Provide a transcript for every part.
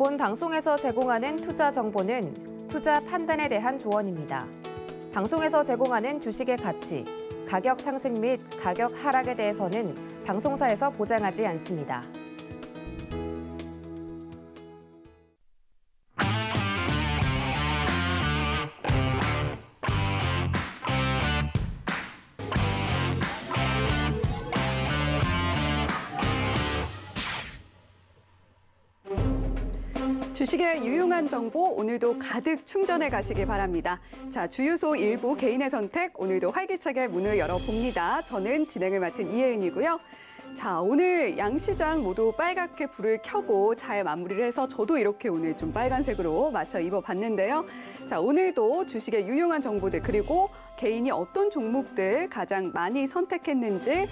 본 방송에서 제공하는 투자 정보는 투자 판단에 대한 조언입니다. 방송에서 제공하는 주식의 가치, 가격 상승 및 가격 하락에 대해서는 방송사에서 보장하지 않습니다. 주식의 유용한 정보 오늘도 가득 충전해 가시기 바랍니다. 자, 주유소 일부 개인의 선택 오늘도 활기차게 문을 열어봅니다. 저는 진행을 맡은 이혜은이고요. 자, 오늘 양시장 모두 빨갛게 불을 켜고 잘 마무리를 해서 저도 이렇게 오늘 좀 빨간색으로 맞춰 입어봤는데요. 자, 오늘도 주식의 유용한 정보들 그리고 개인이 어떤 종목들 가장 많이 선택했는지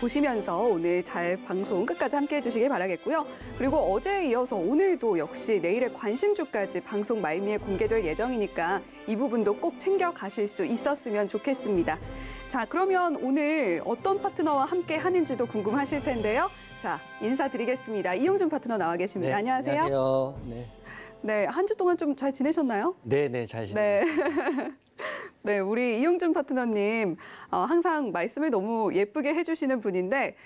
보시면서 오늘 잘 방송 끝까지 함께해 주시길 바라겠고요. 그리고 어제에 이어서 오늘도 역시 내일의 관심주까지 방송 말미에 공개될 예정이니까 이 부분도 꼭 챙겨가실 수 있었으면 좋겠습니다. 자, 그러면 오늘 어떤 파트너와 함께 하는지도 궁금하실 텐데요. 자, 인사드리겠습니다. 이용준 파트너 나와 계십니다. 네, 안녕하세요. 안녕하세요. 네. 네, 한 주 동안 좀 잘 지내셨나요? 네, 잘 지냈습니다. 네. 네, 우리 이용준 파트너님 항상 말씀을 너무 예쁘게 해주시는 분인데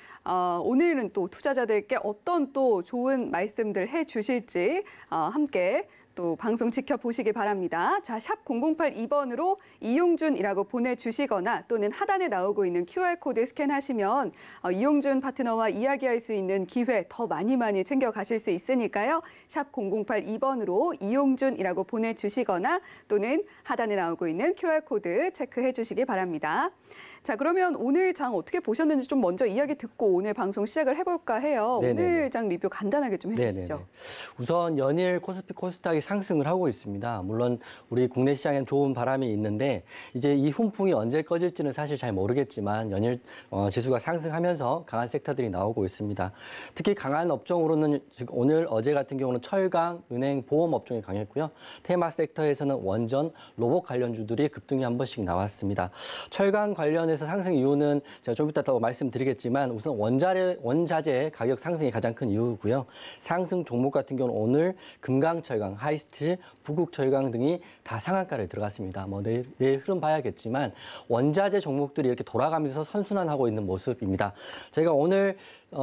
오늘은 또 투자자들께 어떤 또 좋은 말씀들 해주실지 함께 또 방송 지켜보시기 바랍니다. 자, 샵 0082번으로 이용준이라고 보내주시거나 또는 하단에 나오고 있는 QR코드 스캔하시면 이용준 파트너와 이야기할 수 있는 기회 더 많이 챙겨가실 수 있으니까요. 샵 0082번으로 이용준이라고 보내주시거나 또는 하단에 나오고 있는 QR코드 체크해 주시기 바랍니다. 자, 그러면 오늘 장 어떻게 보셨는지 좀 먼저 이야기 듣고 오늘 방송 시작을 해볼까 해요. 네네네. 오늘 장 리뷰 간단하게 좀 해주시죠. 네네네. 우선 연일 코스피 코스닥이 상승을 하고 있습니다. 물론 우리 국내 시장엔 좋은 바람이 있는데 이제 이 훈풍이 언제 꺼질지는 사실 잘 모르겠지만 연일 지수가 상승하면서 강한 섹터들이 나오고 있습니다. 특히 강한 업종으로는 오늘 어제 같은 경우는 철강, 은행, 보험 업종이 강했고요. 테마 섹터에서는 원전, 로봇 관련주들이 급등이 한 번씩 나왔습니다. 철강 관련해서 상승 이유는 제가 좀 이따 더 말씀드리겠지만 우선 원자재 가격 상승이 가장 큰 이유고요. 상승 종목 같은 경우는 오늘 금강철강, 하이스틸, 부국철강 등이 다 상한가를 들어갔습니다. 내일 흐름 봐야겠지만 원자재 종목들이 이렇게 돌아가면서 선순환하고 있는 모습입니다. 제가 오늘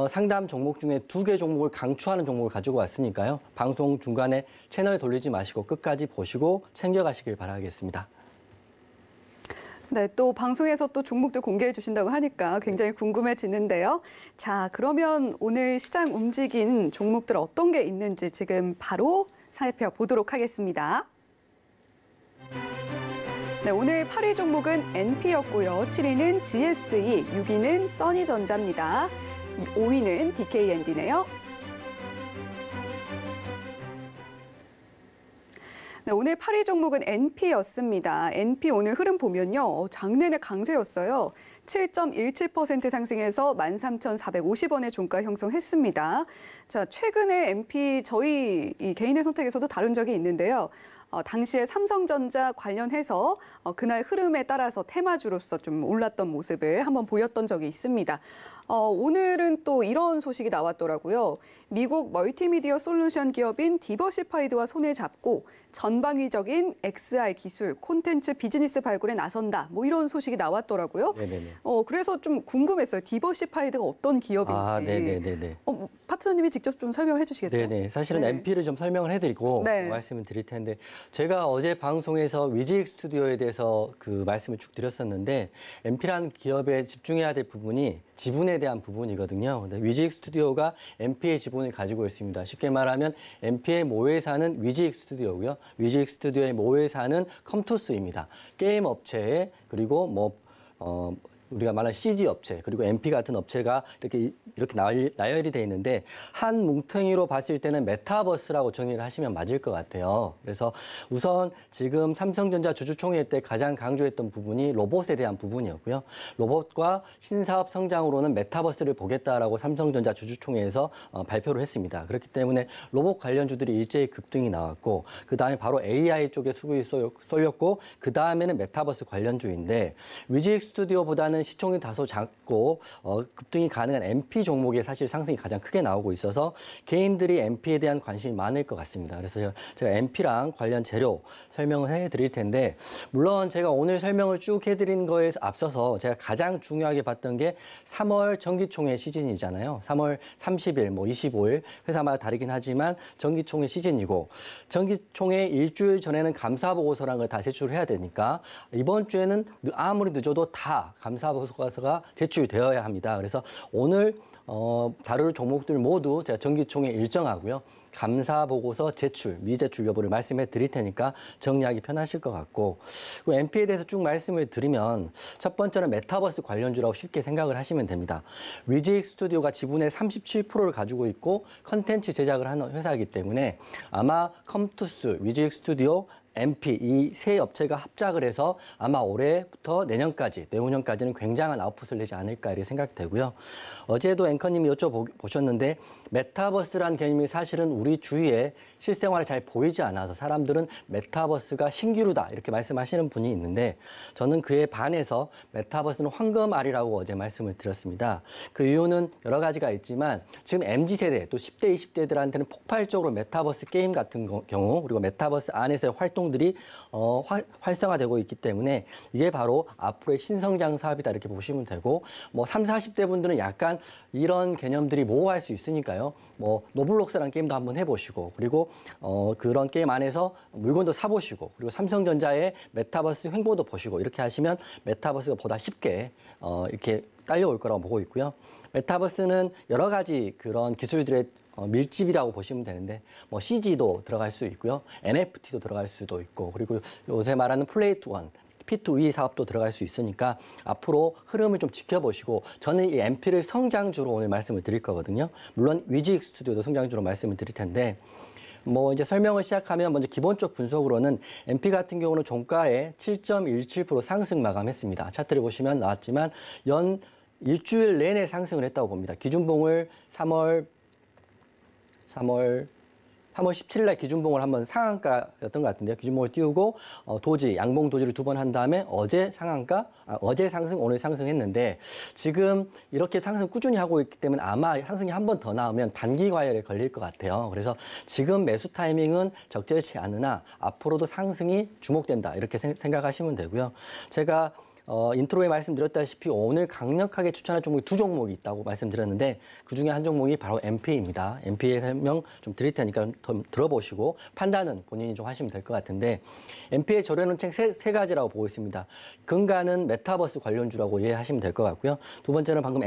상담 종목 중에 2개 종목을 강추하는 종목을 가지고 왔으니까요. 방송 중간에 채널 돌리지 마시고 끝까지 보시고 챙겨가시길 바라겠습니다. 네, 또 방송에서 또 종목들 공개해 주신다고 하니까 굉장히 궁금해지는데요. 자, 그러면 오늘 시장 움직인 종목들 어떤 게 있는지 지금 바로 살펴보도록 하겠습니다. 네, 오늘 8위 종목은 NP였고요. 7위는 GSE, 6위는 써니전자입니다. 5위는 DKND네요. 네, 오늘 8위 종목은 NP였습니다. NP 오늘 흐름 보면요. 장내내 강세였어요. 7.17% 상승해서 13,450원의 종가 형성했습니다. 자, 최근에 NP 저희 이 개인의 선택에서도 다룬 적이 있는데요. 당시에 삼성전자 관련해서 그날 흐름에 따라서 테마주로서 좀 올랐던 모습을 한번 보였던 적이 있습니다. 오늘은 또 이런 소식이 나왔더라고요. 미국 멀티미디어 솔루션 기업인 디버시파이드와 손을 잡고 전방위적인 XR 기술, 콘텐츠 비즈니스 발굴에 나선다. 뭐 이런 소식이 나왔더라고요. 네네네. 그래서 좀 궁금했어요. 디버시파이드가 어떤 기업인지. 네네네. 파트너님이 직접 좀 설명을 해주시겠어요? 네네. 사실은 네. NP를 좀 설명을 해드리고 네. 말씀을 드릴 텐데 제가 어제 방송에서 위지익 스튜디오에 대해서 그 말씀을 쭉 드렸었는데 NP라는 기업에 집중해야 될 부분이 지분에 대한 부분이거든요. 위지익 스튜디오가 NP의 지분을 가지고 있습니다. 쉽게 말하면 NP의 모회사는 위지익 스튜디오고요. 위지익 스튜디오의 모회사는 컴투스입니다. 게임 업체 그리고 우리가 말하는 CG 업체 그리고 MP 같은 업체가 이렇게 나열이 돼 있는데 한 뭉텅이로 봤을 때는 메타버스라고 정의를 하시면 맞을 것 같아요. 그래서 우선 지금 삼성전자 주주총회 때 가장 강조했던 부분이 로봇에 대한 부분이었고요. 로봇과 신사업 성장으로는 메타버스를 보겠다라고 삼성전자 주주총회에서 발표를 했습니다. 그렇기 때문에 로봇 관련주들이 일제히 급등이 나왔고 그다음에 바로 AI 쪽에 수급이 쏠렸고 그다음에는 메타버스 관련주인데 위지익 스튜디오보다는 MP보다는 시총이 다소 작고 급등이 가능한 MP 종목의 사실 상승이 가장 크게 나오고 있어서 개인들이 MP에 대한 관심이 많을 것 같습니다. 그래서 제가 MP랑 관련 재료 설명을 해드릴 텐데 물론 제가 오늘 설명을 쭉 해드린 거에 앞서서 제가 가장 중요하게 봤던 게 3월 정기총회 시즌이잖아요. 3월 30일, 25일 회사마다 다르긴 하지만 정기총회 시즌이고 정기총회 일주일 전에는 감사보고서라는 걸 다 제출해야 되니까 이번 주에는 아무리 늦어도 다 감사보고서가 제출되어야 합니다. 그래서 오늘 다룰 종목들 모두 제가 정기총회 일정하고요. 감사보고서 제출, 미제출 여부를 말씀해 드릴 테니까 정리하기 편하실 것 같고 그리고 MP에 대해서 쭉 말씀을 드리면 첫 번째는 메타버스 관련주라고 쉽게 생각을 하시면 됩니다. 위즈익 스튜디오가 지분의 37%를 가지고 있고 컨텐츠 제작을 하는 회사이기 때문에 아마 컴투스, 위즈익 스튜디오, MP 이 세 업체가 합작을 해서 아마 올해부터 내년까지, 내후년까지는 굉장한 아웃풋을 내지 않을까 이렇게 생각이 되고요. 어제도 앵커님이 여쭤보셨는데 메타버스라는 개념이 사실은 우리 주위에 실생활에 잘 보이지 않아서 사람들은 메타버스가 신기루다 이렇게 말씀하시는 분이 있는데 저는 그에 반해서 메타버스는 황금알이라고 어제 말씀을 드렸습니다. 그 이유는 여러 가지가 있지만 지금 MZ세대 또 10대, 20대들한테는 폭발적으로 메타버스 게임 같은 경우 그리고 메타버스 안에서의 활동들이 활성화되고 있기 때문에 이게 바로 앞으로의 신성장 사업이다 이렇게 보시면 되고 뭐 30, 40대 분들은 약간 이런 개념들이 모호할 수 있으니까요. 뭐 노블록스라는 게임도 한번 해보시고 그리고 그런 게임 안에서 물건도 사보시고 그리고 삼성전자의 메타버스 횡보도 보시고 이렇게 하시면 메타버스가 보다 쉽게 이렇게 딸려올 거라고 보고 있고요. 메타버스는 여러 가지 그런 기술들의 밀집이라고 보시면 되는데 뭐 CG도 들어갈 수 있고요. NFT도 들어갈 수도 있고 그리고 요새 말하는 플레이 투 원, P2E 사업도 들어갈 수 있으니까 앞으로 흐름을 좀 지켜보시고 저는 이 MP를 성장주로 오늘 말씀을 드릴 거거든요. 물론 위즈익 스튜디오도 성장주로 말씀을 드릴 텐데 뭐 이제 설명을 시작하면 먼저 기본적 분석으로는 MP 같은 경우는 종가에 7.17% 상승 마감했습니다. 차트를 보시면 나왔지만 연 일주일 내내 상승을 했다고 봅니다. 기준봉을 3월 17일 날 기준봉을 한번 상한가였던 것 같은데요. 기준봉을 띄우고 도지, 양봉 도지를 두 번 한 다음에 어제 상승, 오늘 상승했는데 지금 이렇게 상승 꾸준히 하고 있기 때문에 아마 상승이 한 번 더 나오면 단기 과열에 걸릴 것 같아요. 그래서 지금 매수 타이밍은 적절치 않으나 앞으로도 상승이 주목된다 이렇게 생각하시면 되고요. 제가 인트로에 말씀드렸다시피 오늘 강력하게 추천할 종목이 두 종목이 있다고 말씀드렸는데 그중에 한 종목이 바로 MP입니다. MP의 설명 좀 드릴 테니까 좀 들어보시고 판단은 본인이 좀 하시면 될 것 같은데 MP의 저렴한 책 세 가지라고 보고 있습니다. 근간은 메타버스 관련주라고 이해하시면 될 것 같고요. 두 번째는 방금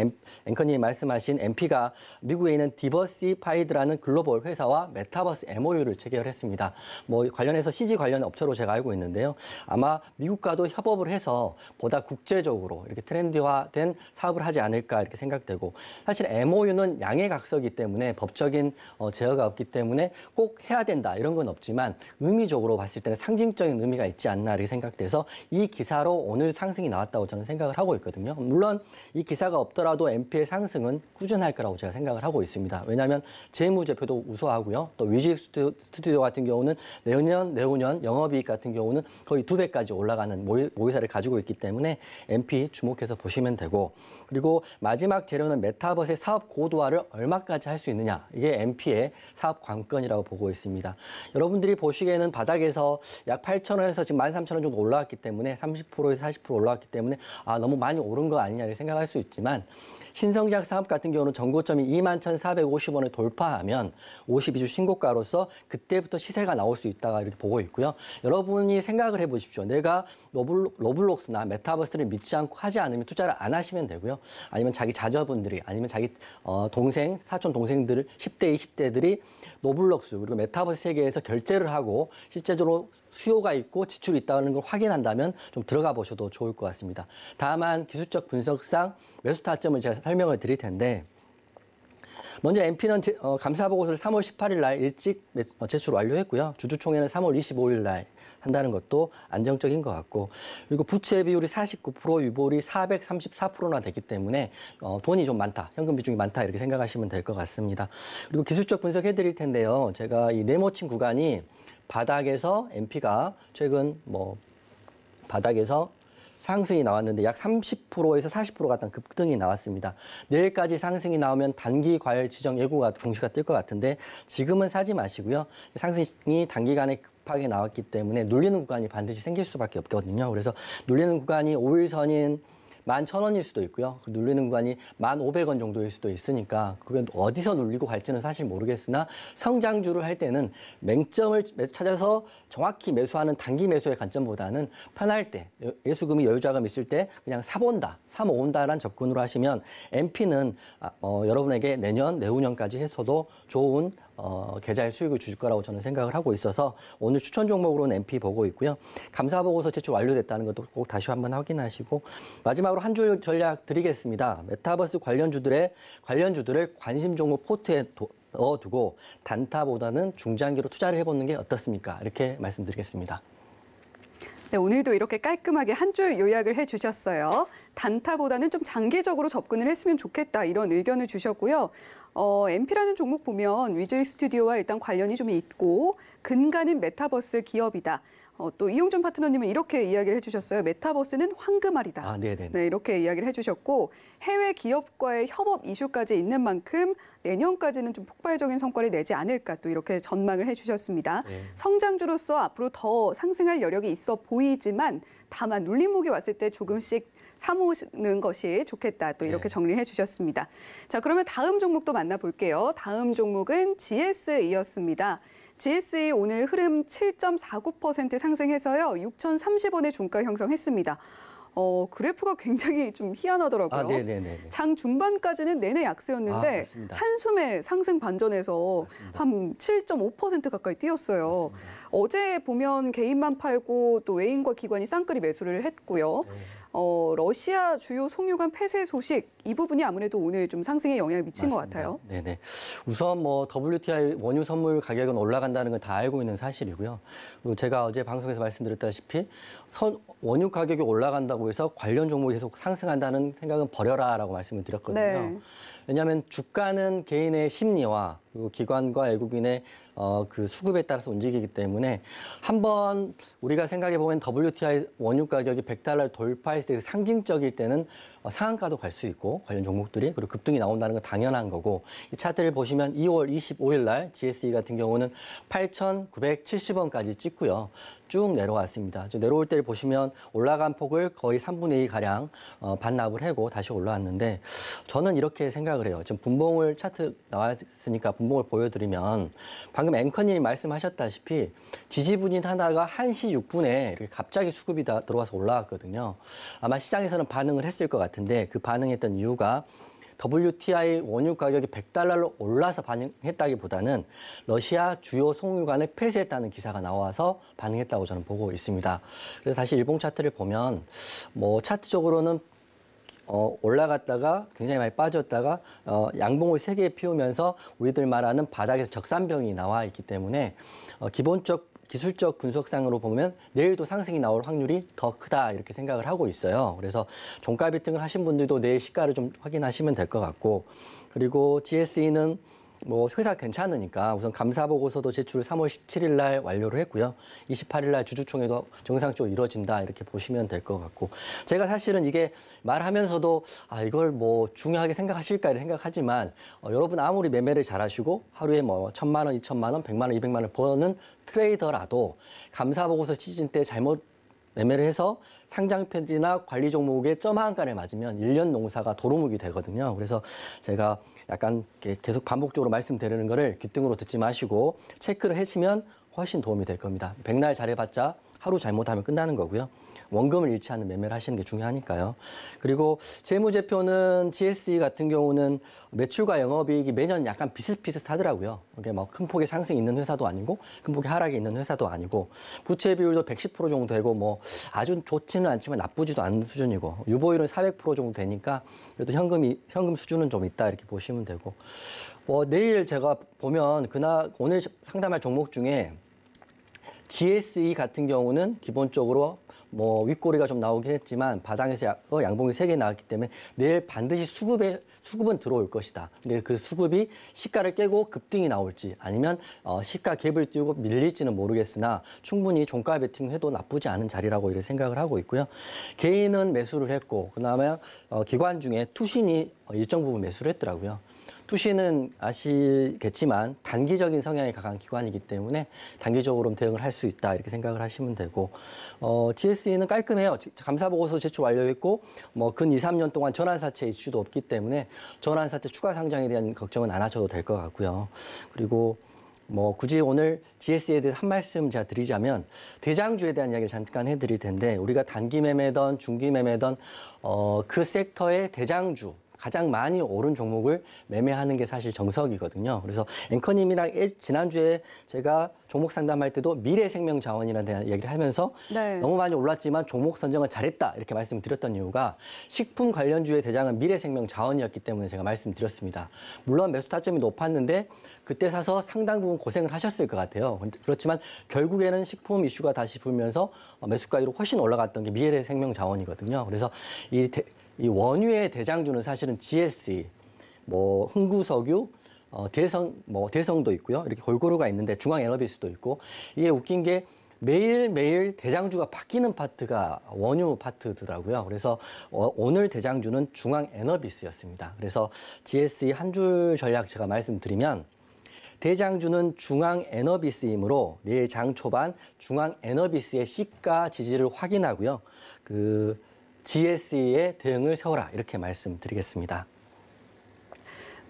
앵커님이 말씀하신 MP가 미국에 있는 디버시파이드라는 글로벌 회사와 메타버스 MOU를 체결했습니다. 뭐 관련해서 CG 관련 업체로 제가 알고 있는데요. 아마 미국과도 협업을 해서 보다 국제적으로 이렇게 트렌디화된 사업을 하지 않을까 이렇게 생각되고 사실 MOU는 양해각서이기 때문에 법적인 제어가 없기 때문에 꼭 해야 된다 이런 건 없지만 의미적으로 봤을 때는 상징적인 의미가 있지 않나 이렇게 생각돼서 이 기사로 오늘 상승이 나왔다고 저는 생각을 하고 있거든요. 물론 이 기사가 없더라도 MP의 상승은 꾸준할 거라고 제가 생각을 하고 있습니다. 왜냐하면 재무제표도 우수하고요. 또 위즈익 스튜디오 같은 경우는 내후년 영업이익 같은 경우는 거의 2배까지 올라가는 모의사를 가지고 있기 때문에 MP 주목해서 보시면 되고 그리고 마지막 재료는 메타버스의 사업 고도화를 얼마까지 할 수 있느냐 이게 MP의 사업 관건이라고 보고 있습니다. 여러분들이 보시기에는 바닥에서 약 8,000원에서 지금 13,000원 정도 올라왔기 때문에 30%에서 40% 올라왔기 때문에 너무 많이 오른 거 아니냐 생각할 수 있지만 신성장 사업 같은 경우는 전고점이 21,450원을 돌파하면 52주 신고가로서 그때부터 시세가 나올 수 있다가 이렇게 보고 있고요. 여러분이 생각을 해보십시오. 내가 로블록스나 메타버스를 믿지 않고 하지 않으면 투자를 안 하시면 되고요. 아니면 자기 자녀분들이 아니면 자기 동생, 사촌 동생들 10대, 20대들이 로블록스 그리고 메타버스 세계에서 결제를 하고 실제적으로 수요가 있고 지출이 있다는 걸 확인한다면 좀 들어가 보셔도 좋을 것 같습니다. 다만 기술적 분석상 매수 타점을 제가 설명을 드릴 텐데 먼저 MP는 감사보고서를 3월 18일 날 일찍 제출 완료했고요. 주주총회는 3월 25일 날 한다는 것도 안정적인 것 같고 그리고 부채 비율이 49%, 유보율이 434%나 되기 때문에 돈이 좀 많다, 현금 비중이 많다 이렇게 생각하시면 될 것 같습니다. 그리고 기술적 분석해 드릴 텐데요. 제가 이 네모친 구간이 바닥에서 MP가 최근 바닥에서 상승이 나왔는데 약 30%에서 40% 같은 급등이 나왔습니다. 내일까지 상승이 나오면 단기 과열 지정 예고가 공시가 뜰 것 같은데 지금은 사지 마시고요. 상승이 단기간에 급하게 나왔기 때문에 눌리는 구간이 반드시 생길 수밖에 없거든요. 그래서 눌리는 구간이 5일선인 11,000원일 수도 있고요. 눌리는 구간이 1,500원 정도일 수도 있으니까 그게 어디서 눌리고 갈지는 사실 모르겠으나 성장주를 할 때는 맹점을 찾아서 정확히 매수하는 단기 매수의 관점보다는 편할 때, 예수금이 여유자금 있을 때 그냥 사본다, 사모은다라는 접근으로 하시면 MP는 여러분에게 내년, 내후년까지 해서도 좋은 계좌의 수익을 줄 거라고 저는 생각을 하고 있어서 오늘 추천 종목으로는 MP 보고 있고요. 감사보고서 제출 완료됐다는 것도 꼭 다시 한번 확인하시고 마지막으로 한 줄 전략 드리겠습니다. 메타버스 관련주들을 관심 종목 포트에 넣어두고 단타보다는 중장기로 투자를 해보는 게 어떻습니까? 이렇게 말씀드리겠습니다. 네, 오늘도 이렇게 깔끔하게 한 줄 요약을 해주셨어요. 단타보다는 좀 장기적으로 접근을 했으면 좋겠다 이런 의견을 주셨고요. MP라는 종목 보면 위즈이 스튜디오와 일단 관련이 좀 있고 근간은 메타버스 기업이다. 또 이용준 파트너님은 이렇게 이야기를 해주셨어요. 메타버스는 황금알이다. 아, 네네. 네, 이렇게 이야기를 해주셨고 해외 기업과의 협업 이슈까지 있는 만큼 내년까지는 좀 폭발적인 성과를 내지 않을까 또 이렇게 전망을 해주셨습니다. 네. 성장주로서 앞으로 더 상승할 여력이 있어 보이지만 다만 눌림목이 왔을 때 조금씩 사모으는 것이 좋겠다. 또 이렇게 네. 정리를 해주셨습니다. 자, 그러면 다음 종목도 만나볼게요. 다음 종목은 GSE였습니다. GSE 오늘 흐름 7.49% 상승해서요. 6,030원의 종가 형성했습니다. 그래프가 굉장히 좀 희한하더라고요. 아, 네네네. 장 중반까지는 내내 약세였는데 맞습니다. 한숨에 상승 반전에서 맞습니다. 한 7.5% 가까이 뛰었어요. 맞습니다. 어제 보면 개인만 팔고 또 외인과 기관이 쌍끌이 매수를 했고요. 네. 러시아 주요 송유관 폐쇄 소식 이 부분이 아무래도 오늘 좀 상승에 영향을 미친 것 맞습니다. 같아요. 네네. 우선 뭐 WTI 원유 선물 가격은 올라간다는 건 다 알고 있는 사실이고요. 그리고 제가 어제 방송에서 말씀드렸다시피 원유 가격이 올라간다고 해서 관련 종목이 계속 상승한다는 생각은 버려라라고 말씀을 드렸거든요. 네. 왜냐하면 주가는 개인의 심리와 그리고 기관과 외국인의 그 수급에 따라서 움직이기 때문에 한번 우리가 생각해 보면 WTI 원유 가격이 $100를 돌파했을 때 상징적일 때는 상한가도 갈 수 있고 관련 종목들이 그리고 급등이 나온다는 건 당연한 거고 이 차트를 보시면 2월 25일 날 GSE 같은 경우는 8,970원까지 찍고요. 쭉 내려왔습니다. 내려올 때를 보시면 올라간 폭을 거의 3분의 2 가량 반납을 하고 다시 올라왔는데 저는 이렇게 생각을 해요. 지금 분봉을 차트 나왔으니까 분봉을 보여드리면 방금 앵커님이 말씀하셨다시피 지지부진하다가 1시 6분에 이렇게 갑자기 수급이 들어와서 올라왔거든요. 아마 시장에서는 반응을 했을 것 같은데 그 반응했던 이유가 WTI 원유 가격이 $100로 올라서 반응했다기보다는 러시아 주요 송유관을 폐쇄했다는 기사가 나와서 반응했다고 저는 보고 있습니다. 그래서 다시 일봉 차트를 보면 뭐 차트적으로는 올라갔다가 굉장히 많이 빠졌다가 양봉을 3개 피우면서 우리들 말하는 바닥에서 적산병이 나와 있기 때문에 기술적 분석상으로 보면 내일도 상승이 나올 확률이 더 크다 이렇게 생각을 하고 있어요. 그래서 종가 비팅을 하신 분들도 내일 시가를 좀 확인하시면 될 것 같고 그리고 GSE는 뭐 회사 괜찮으니까 우선 감사 보고서도 제출 3월 17일 날 완료를 했고요. 28일 날 주주총회도 정상적으로 이루어진다 이렇게 보시면 될 것 같고 제가 사실은 이게 말하면서도 이걸 뭐 중요하게 생각하실까 이렇게 생각하지만 여러분 아무리 매매를 잘하시고 하루에 뭐 1,000만 원, 2,000만 원, 100만 원, 200만 원 버는 트레이더라도 감사 보고서 시즌 때 잘못 매매를 해서 상장 편이나 관리 종목에 점 한가를 맞으면 1년 농사가 도루묵이 되거든요. 그래서 제가 약간 계속 반복적으로 말씀드리는 거를 귓등으로 듣지 마시고 체크를 하시면 훨씬 도움이 될 겁니다. 백날 잘해봤자 하루 잘못하면 끝나는 거고요. 원금을 잃지 않는 매매를 하시는 게 중요하니까요. 그리고 재무제표는 GSE 같은 경우는 매출과 영업이익이 매년 약간 비슷비슷하더라고요. 이게 뭐 큰 폭의 상승이 있는 회사도 아니고 큰 폭의 하락이 있는 회사도 아니고 부채 비율도 110% 정도 되고 뭐 아주 좋지는 않지만 나쁘지도 않은 수준이고 유보율은 400% 정도 되니까 그래도 현금 수준은 좀 있다 이렇게 보시면 되고 내일 제가 보면 오늘 상담할 종목 중에 GSE 같은 경우는 기본적으로 뭐 윗꼬리가 좀 나오긴 했지만 바닥에서 양봉이 3개 나왔기 때문에 내일 반드시 수급은 들어올 것이다. 근데 그 수급이 시가를 깨고 급등이 나올지 아니면 시가 갭을 띄우고 밀릴지는 모르겠으나 충분히 종가 베팅해도 나쁘지 않은 자리라고 이렇게 생각을 하고 있고요. 개인은 매수를 했고 그다음에 기관 중에 투신이 일정 부분 매수를 했더라고요. 투신은 아시겠지만 단기적인 성향이 강한 기관이기 때문에 단기적으로 대응을 할 수 있다 이렇게 생각을 하시면 되고 GSE는 깔끔해요. 감사보고서 제출 완료했고 뭐 근 2, 3년 동안 전환사채 이슈도 없기 때문에 전환사채 추가 상장에 대한 걱정은 안 하셔도 될 것 같고요. 그리고 뭐 굳이 오늘 GSE에 대해서 한 말씀 제가 드리자면 대장주에 대한 이야기를 잠깐 해드릴 텐데 우리가 단기 매매든 중기 매매든 그 섹터의 대장주 가장 많이 오른 종목을 매매하는 게 사실 정석이거든요. 그래서 앵커님이랑 지난주에 제가 종목 상담할 때도 미래생명자원이라는 대한 얘기를 하면서 네. 너무 많이 올랐지만 종목 선정을 잘했다 이렇게 말씀드렸던 이유가 식품 관련주의 대장은 미래생명자원이었기 때문에 제가 말씀드렸습니다. 물론 매수 타점이 높았는데 그때 사서 상당 부분 고생을 하셨을 것 같아요. 그렇지만 결국에는 식품 이슈가 다시 불면서 매수가율이 훨씬 올라갔던 게 미래생명자원이거든요. 그래서 이 원유의 대장주는 사실은 GSE, 뭐 흥구석유, 대성도 있고요. 이렇게 골고루가 있는데 중앙에너비스도 있고 이게 웃긴 게 매일매일 대장주가 바뀌는 파트가 원유 파트더라고요. 그래서 오늘 대장주는 중앙에너비스였습니다. 그래서 GSE 한 줄 전략 제가 말씀드리면 대장주는 중앙에너비스이므로 내일 장 초반 중앙에너비스의 시가 지지를 확인하고요. GSE에 대응을 세워라 이렇게 말씀드리겠습니다.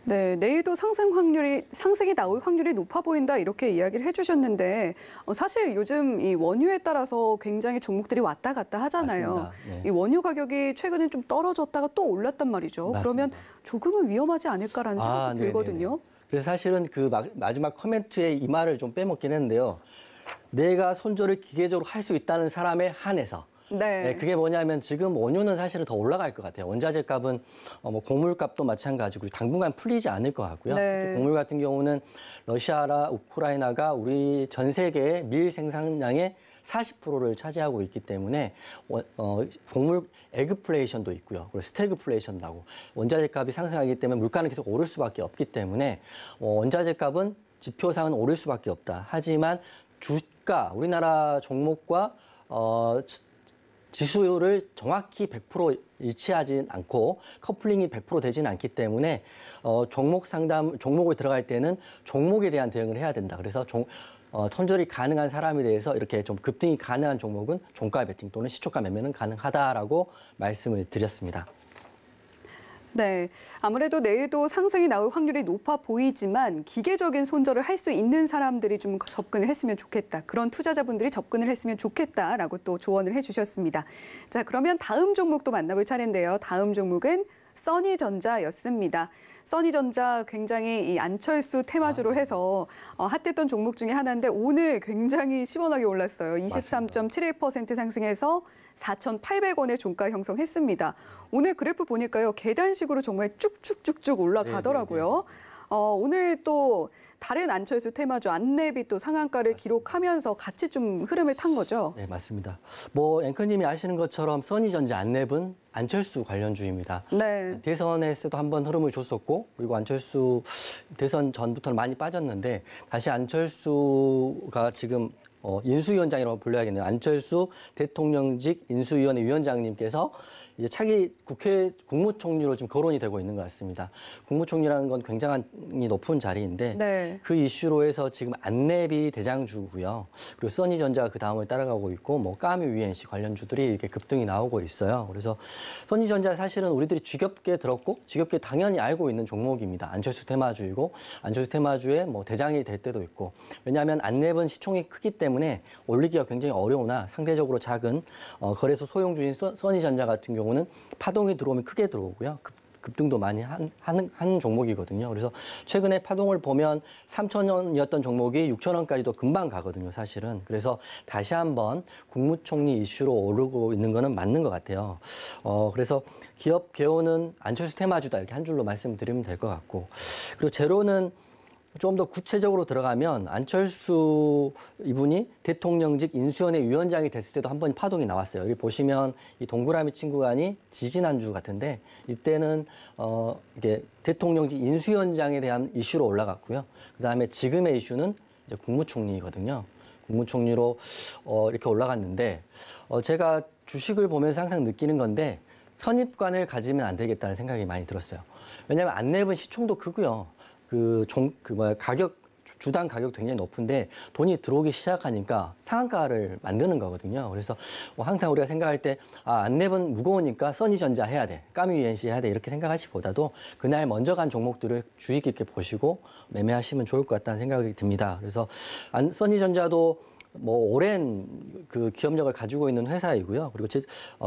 네, 내일도 상승이 나올 확률이 높아 보인다 이렇게 이야기를 해주셨는데 사실 요즘 이 원유에 따라서 굉장히 종목들이 왔다 갔다 하잖아요. 네. 이 원유 가격이 최근에 좀 떨어졌다가 또 올랐단 말이죠. 맞습니다. 그러면 조금은 위험하지 않을까라는 생각이 들거든요. 네네네. 그래서 사실은 그 마지막 커멘트에 이 말을 좀 빼먹긴 했는데요. 내가 손절을 기계적으로 할 수 있다는 사람에 한해서 네, 그게 뭐냐면 지금 원유는 사실은 더 올라갈 것 같아요. 원자재 값은 뭐 곡물값도 마찬가지고 당분간 풀리지 않을 것 같고요. 네. 곡물 같은 경우는 러시아나 우크라이나가 우리 전 세계의 밀 생산량의 40%를 차지하고 있기 때문에 곡물 에그플레이션도 있고요. 그리고 스태그플레이션도 나고 원자재 값이 상승하기 때문에 물가는 계속 오를 수밖에 없기 때문에 원자재 값은 지표상은 오를 수밖에 없다. 하지만 주가 우리나라 종목과 지수율을 정확히 100% 일치하진 않고 커플링이 100% 되지는 않기 때문에 종목을 들어갈 때는 종목에 대한 대응을 해야 된다. 그래서 손절이 가능한 사람에 대해서 이렇게 좀 급등이 가능한 종목은 종가 베팅 또는 시초가 매매는 가능하다라고 말씀을 드렸습니다. 네, 아무래도 내일도 상승이 나올 확률이 높아 보이지만 기계적인 손절을 할 수 있는 사람들이 좀 접근을 했으면 좋겠다. 그런 투자자분들이 접근을 했으면 좋겠다라고 또 조언을 해주셨습니다. 자, 그러면 다음 종목도 만나볼 차례인데요. 다음 종목은 써니전자였습니다. 써니전자 굉장히 이 안철수 테마주로 해서 핫했던 종목 중에 하나인데 오늘 굉장히 시원하게 올랐어요. 23.71% 상승해서 4,800원의 종가 형성했습니다. 오늘 그래프 보니까요. 계단식으로 정말 쭉쭉쭉쭉 올라가더라고요. 오늘 또 다른 안철수 테마주 안랩이 또 상한가를 기록하면서 같이 좀 흐름을 탄 거죠. 네, 맞습니다. 뭐 앵커님이 아시는 것처럼 써니전자 안랩은 안철수 관련주입니다. 네. 대선에서도 한번 흐름을 줬었고 그리고 안철수 대선 전부터는 많이 빠졌는데 다시 안철수가 지금 인수위원장이라고 불러야겠네요. 안철수 대통령직 인수위원회 위원장님께서 이제 차기 국무총리로 지금 거론이 되고 있는 것 같습니다. 국무총리라는 건 굉장히 높은 자리인데 네. 그 이슈로 해서 지금 안랩이 대장주고요. 그리고 써니전자가 그 다음을 따라가고 있고 뭐 까미 UNC 관련주들이 이렇게 급등이 나오고 있어요. 그래서 써니전자 사실은 우리들이 쥐겹게 들었고 쥐겹게 당연히 알고 있는 종목입니다. 안철수 테마주이고 안철수 테마주의 뭐 대장이 될 때도 있고 왜냐하면 안랩은 시총이 크기 때문에 올리기가 굉장히 어려우나 상대적으로 작은 거래소 소형주인 써니전자 같은 경우는 파동이 들어오면 크게 들어오고요. 급등도 많이 하는 종목이거든요. 그래서 최근에 파동을 보면 3,000원이었던 종목이 6,000원까지도 금방 가거든요, 사실은. 그래서 다시 한번 국무총리 이슈로 오르고 있는 거는 맞는 것 같아요. 그래서 기업 개요는 안철수 테마주다 이렇게 한 줄로 말씀드리면 될 것 같고. 그리고 제로는 좀 더 구체적으로 들어가면 안철수 이분이 대통령직 인수위원회 위원장이 됐을 때도 한 번 파동이 나왔어요. 여기 보시면 이 동그라미 친구간이 지지난주 같은데 이때는 이게 대통령직 인수위원장에 대한 이슈로 올라갔고요. 그다음에 지금의 이슈는 이제 국무총리거든요. 국무총리로 이렇게 올라갔는데 제가 주식을 보면서 항상 느끼는 건데 선입관을 가지면 안 되겠다는 생각이 많이 들었어요. 왜냐하면 안내분 시총도 크고요. 주당 가격 굉장히 높은데 돈이 들어오기 시작하니까 상한가를 만드는 거거든요. 그래서 항상 우리가 생각할 때 안내분 무거우니까 써니전자 해야 돼, 까미 ENC 해야 돼 이렇게 생각하시기보다도 그날 먼저 간 종목들을 주의 깊게 보시고 매매하시면 좋을 것 같다는 생각이 듭니다. 그래서 써니전자도 오랜 그 기업력을 가지고 있는 회사이고요. 그리고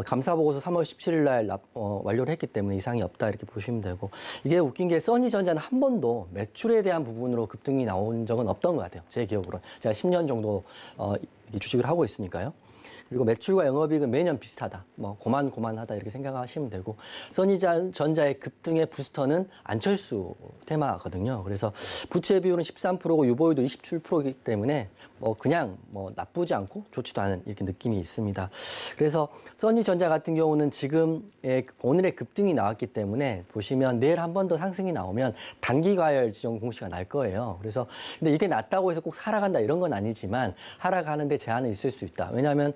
감사 보고서 3월 17일 날 완료를 했기 때문에 이상이 없다 이렇게 보시면 되고 이게 웃긴 게 써니전자는 한 번도 매출에 대한 부분으로 급등이 나온 적은 없던 것 같아요. 제 기억으로는 제가 10년 정도 주식을 하고 있으니까요. 그리고 매출과 영업이익은 매년 비슷하다. 고만고만하다 이렇게 생각하시면 되고 써니전자의 급등의 부스터는 안철수 테마거든요. 그래서 부채 비율은 13%고 유보율도 27%이기 때문에 그냥 나쁘지 않고 좋지도 않은 이렇게 느낌이 있습니다. 그래서 써니전자 같은 경우는 오늘의 급등이 나왔기 때문에 보시면 내일 한 번 더 상승이 나오면 단기 과열 지정 공시가 날 거예요. 그래서 근데 이게 낮다고 해서 꼭 하락한다 이런 건 아니지만 하락하는데 제한은 있을 수 있다. 왜냐하면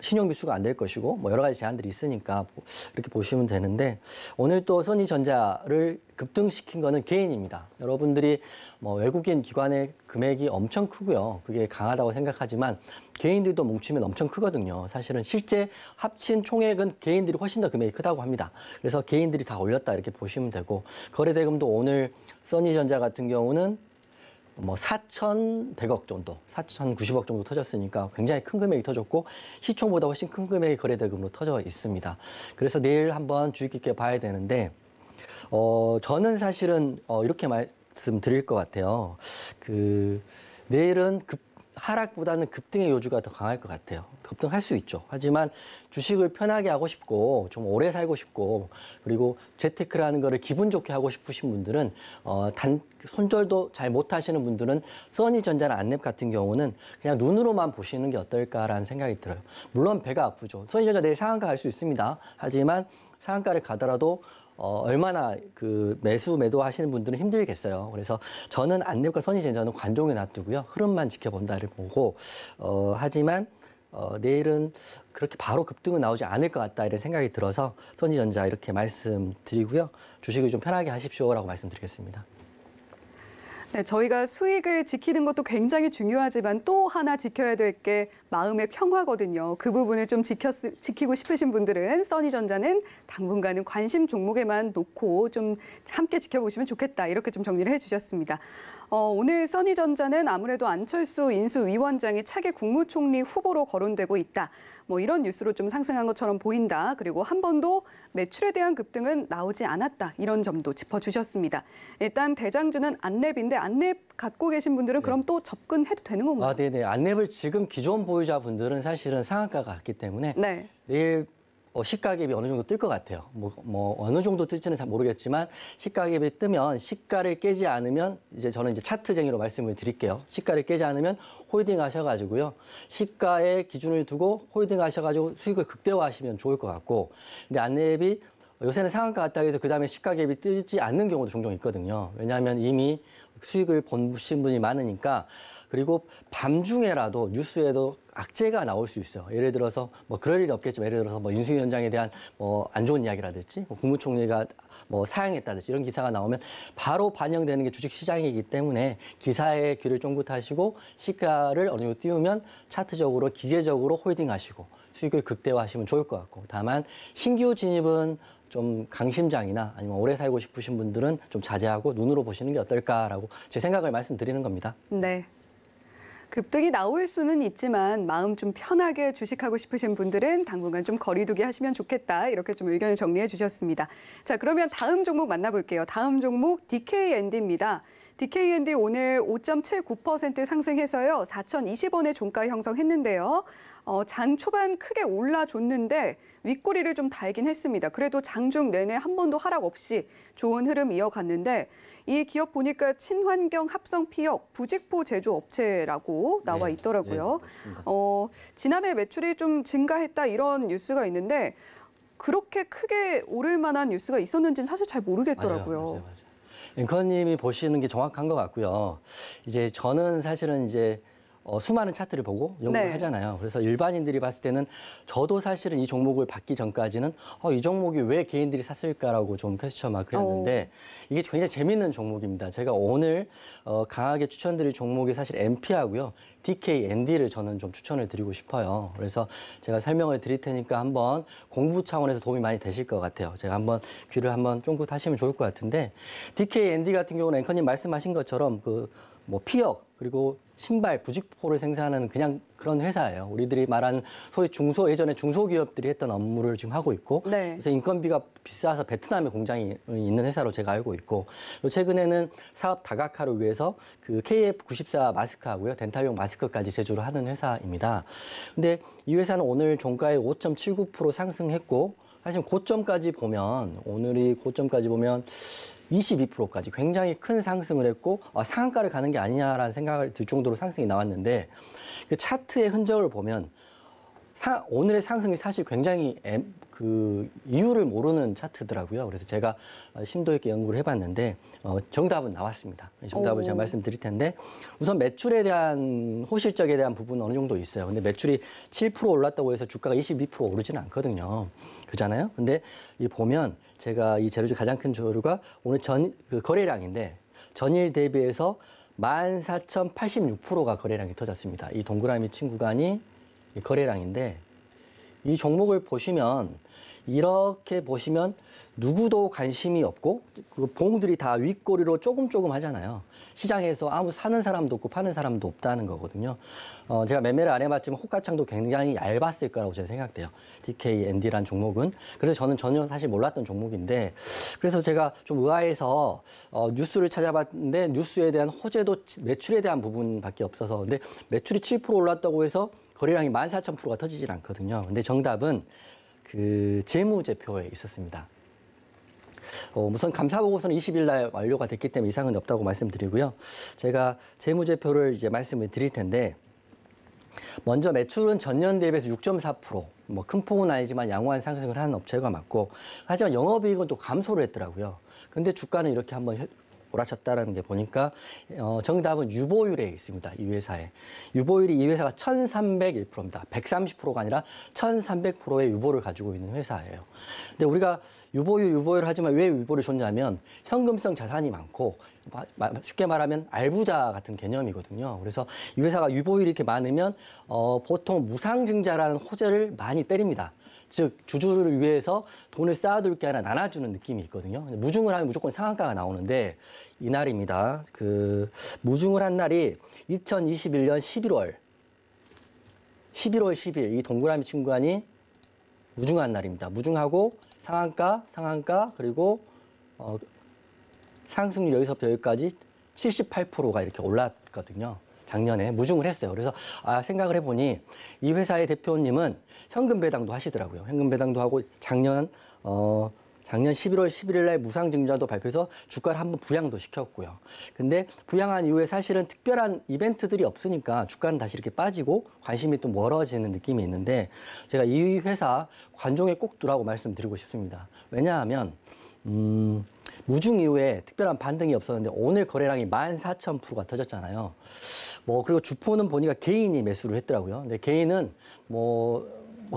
신용 비수가 안 될 것이고 여러 가지 제한들이 있으니까 이렇게 보시면 되는데 오늘 또 써니전자를 급등시킨 거는 개인입니다. 여러분들이 외국인 기관의 금액이 엄청 크고요. 그게 강하다고 생각하지만 개인들도 뭉치면 엄청 크거든요. 사실은 실제 합친 총액은 개인들이 훨씬 더 금액이 크다고 합니다. 그래서 개인들이 다 올렸다 이렇게 보시면 되고 거래대금도 오늘 써니전자 같은 경우는 4,100억 정도, 4,090억 정도 터졌으니까 굉장히 큰 금액이 터졌고 시총보다 훨씬 큰 금액이 거래대금으로 터져 있습니다. 그래서 내일 한번 주의 깊게 봐야 되는데 저는 사실은 이렇게 말씀드릴 것 같아요. 내일은 하락보다는 급등의 요주가 더 강할 것 같아요. 급등할 수 있죠. 하지만 주식을 편하게 하고 싶고 좀 오래 살고 싶고 그리고 재테크라는 거를 기분 좋게 하고 싶으신 분들은 손절도 잘 못하시는 분들은 써니전자나 안랩 같은 경우는 그냥 눈으로만 보시는 게 어떨까라는 생각이 들어요. 물론 배가 아프죠. 써니전자 내일 상한가 갈 수 있습니다. 하지만 상한가를 가더라도 얼마나 매도 하시는 분들은 힘들겠어요. 그래서 저는 안랩과 써니전자는 관종에 놔두고요. 흐름만 지켜본다를 보고 하지만 내일은 그렇게 바로 급등은 나오지 않을 것 같다 이런 생각이 들어서 써니전자 이렇게 말씀드리고요. 주식을 좀 편하게 하십시오라고 말씀드리겠습니다. 네, 저희가 수익을 지키는 것도 굉장히 중요하지만 또 하나 지켜야 될 게 마음의 평화거든요. 그 부분을 좀 지키고 싶으신 분들은 써니전자는 당분간은 관심 종목에만 놓고 좀 함께 지켜보시면 좋겠다. 이렇게 좀 정리를 해주셨습니다. 오늘 써니전자는 아무래도 안철수 인수위원장이 차기 국무총리 후보로 거론되고 있다. 이런 뉴스로 좀 상승한 것처럼 보인다. 그리고 한 번도 매출에 대한 급등은 나오지 않았다. 이런 점도 짚어주셨습니다. 일단 대장주는 안랩인데 안랩 갖고 계신 분들은 그럼 또 접근해도 되는 건가요? 네네. 안랩을 지금 기존 보유자분들은 사실은 상한가가 갔기 때문에 내일 시가갭이 어느 정도 뜰 것 같아요. 어느 정도 뜰지는 잘 모르겠지만 시가갭이 뜨면 시가를 깨지 않으면 저는 차트쟁이로 말씀을 드릴게요. 시가를 깨지 않으면 홀딩 하셔가지고요. 시가에 기준을 두고 홀딩 하셔가지고 수익을 극대화하시면 좋을 것 같고 근데 안랩이 요새는 상한가 갔다고 해서 그다음에 시가갭이 뜨지 않는 경우도 종종 있거든요. 왜냐하면 이미 수익을 보신 분이 많으니까 그리고 밤중에라도 뉴스에도 악재가 나올 수 있어요. 예를 들어서 그럴 일이 없겠지만 예를 들어서 인수위원장에 대한 안 좋은 이야기라든지 국무총리가 사양했다든지 이런 기사가 나오면 바로 반영되는 게 주식시장이기 때문에 기사에 귀를 쫑긋하시고 시가를 어느 정도 띄우면 차트적으로 기계적으로 홀딩하시고 수익을 극대화하시면 좋을 것 같고 다만 신규 진입은 좀 강심장이나 아니면 오래 살고 싶으신 분들은 좀 자제하고 눈으로 보시는 게 어떨까라고 제 생각을 말씀드리는 겁니다. 네. 급등이 나올 수는 있지만 마음 좀 편하게 주식하고 싶으신 분들은 당분간 좀 거리두기 하시면 좋겠다. 이렇게 좀 의견을 정리해 주셨습니다. 자, 그러면 다음 종목 만나볼게요. 다음 종목 DKND입니다. DKND 오늘 5.79% 상승해서요. 4,020원의 종가 형성했는데요. 장 초반 크게 올라줬는데 윗꼬리를 좀 달긴 했습니다. 그래도 장중 내내 한 번도 하락 없이 좋은 흐름 이어갔는데 이 기업 보니까 친환경 합성 피혁 부직포 제조업체라고 나와 있더라고요. 지난해 매출이 좀 증가했다 이런 뉴스가 있는데 그렇게 크게 오를 만한 뉴스가 있었는지는 사실 잘 모르겠더라고요. 맞아요. 앵커님이 보시는 게 정확한 것 같고요. 이제 저는 사실은 이제 수많은 차트를 보고 연구를 하잖아요. 그래서 일반인들이 봤을 때는 저도 사실은 이 종목을 받기 전까지는 이 종목이 왜 개인들이 샀을까라고 좀 퀘스천 마크였는데 이게 굉장히 재밌는 종목입니다. 제가 오늘 강하게 추천드릴 종목이 사실 MP하고요. DKND를 저는 좀 추천을 드리고 싶어요. 그래서 제가 설명을 드릴 테니까 한번 공부 차원에서 도움이 많이 되실 것 같아요. 제가 한번 귀를 한번 쫑긋 하시면 좋을 것 같은데 DKND 같은 경우는 앵커님 말씀하신 것처럼 피혁 그리고 신발, 부직포를 생산하는 그냥 그런 회사예요. 우리들이 말하는 소위 예전에 중소기업들이 했던 업무를 지금 하고 있고 그래서 인건비가 비싸서 베트남에 공장이 있는 회사로 제가 알고 있고 그리고 최근에는 사업 다각화를 위해서 그 KF94 마스크하고요. 덴탈용 마스크까지 제조를 하는 회사입니다. 근데 이 회사는 오늘 종가에 5.79% 상승했고 사실 고점까지 보면 22%까지 굉장히 큰 상승을 했고 상한가를 가는 게 아니냐라는 생각을 들 정도로 상승이 나왔는데 그 차트의 흔적을 보면 오늘의 상승이 사실 굉장히 이유를 모르는 차트더라고요. 그래서 제가 심도 있게 연구를 해봤는데 정답은 나왔습니다. 정답을 제가 말씀드릴 텐데 우선 매출에 대한 호실적에 대한 부분은 어느 정도 있어요. 근데 매출이 7% 올랐다고 해서 주가가 22% 오르지는 않거든요. 그잖아요. 근데 보면 제가 이 재료주 가장 큰 재료가 오늘 거래량인데 전일 대비해서 14,086%가 거래량이 터졌습니다. 이 동그라미 친 구간이 거래량인데 이 종목을 보시면 이렇게 보시면 누구도 관심이 없고 그 봉들이 다 윗꼬리로 조금 하잖아요. 시장에서 아무 사는 사람도 없고 파는 사람도 없다는 거거든요. 제가 매매를 안 해봤지만 호가창도 굉장히 얇았을 거라고 제가 생각돼요. DKND라는 종목은. 그래서 저는 전혀 사실 몰랐던 종목인데 그래서 제가 좀 의아해서 뉴스를 찾아봤는데 뉴스에 대한 호재도 매출에 대한 부분밖에 없어서 근데 매출이 7% 올랐다고 해서 거래량이 14,000%가 터지질 않거든요. 근데 정답은 그 재무제표에 있었습니다. 우선 감사보고서는 20일 날 완료가 됐기 때문에 이상은 없다고 말씀드리고요. 제가 재무제표를 이제 말씀을 드릴 텐데 먼저 매출은 전년 대비해서 6.4%, 큰 폭은 아니지만 양호한 상승을 하는 업체가 맞고 하지만 영업이익은 또 감소를 했더라고요. 근데 주가는 이렇게 한번 몰아쳤다라는 게 보니까 정답은 유보율에 있습니다. 이 회사에. 유보율이 이 회사가 1,301%입니다. 130%가 아니라 1,300%의 유보를 가지고 있는 회사예요. 근데 우리가 유보율 하지만 왜 유보를 줬냐면 현금성 자산이 많고 쉽게 말하면 알부자 같은 개념이거든요. 그래서 이 회사가 유보율이 이렇게 많으면 보통 무상증자라는 호재를 많이 때립니다. 즉 주주를 위해서 돈을 쌓아둘 게 아니라 나눠주는 느낌이 있거든요. 무중을 하면 무조건 상한가가 나오는데 이날입니다. 무중을 한 날이 2021년 11월 10일 이 동그라미 친 구간이 무중한 날입니다. 무중하고 상한가 그리고 상승률 여기서부터 여기까지 78%가 이렇게 올랐거든요. 작년에 무중을 했어요. 그래서 생각을 해보니 이 회사의 대표님은 현금 배당도 하시더라고요. 현금 배당도 하고 작년 11월 11일 날 무상증자도 발표해서 주가를 한번 부양도 시켰고요. 근데 부양한 이후에 사실은 특별한 이벤트들이 없으니까 주가는 다시 이렇게 빠지고 관심이 또 멀어지는 느낌이 있는데 제가 이 회사 관종에 꼭 두라고 말씀드리고 싶습니다. 왜냐하면 무중 이후에 특별한 반등이 없었는데 오늘 거래량이 14,000%가 터졌잖아요. 그리고 주포는 보니까 개인이 매수를 했더라고요. 근데 개인은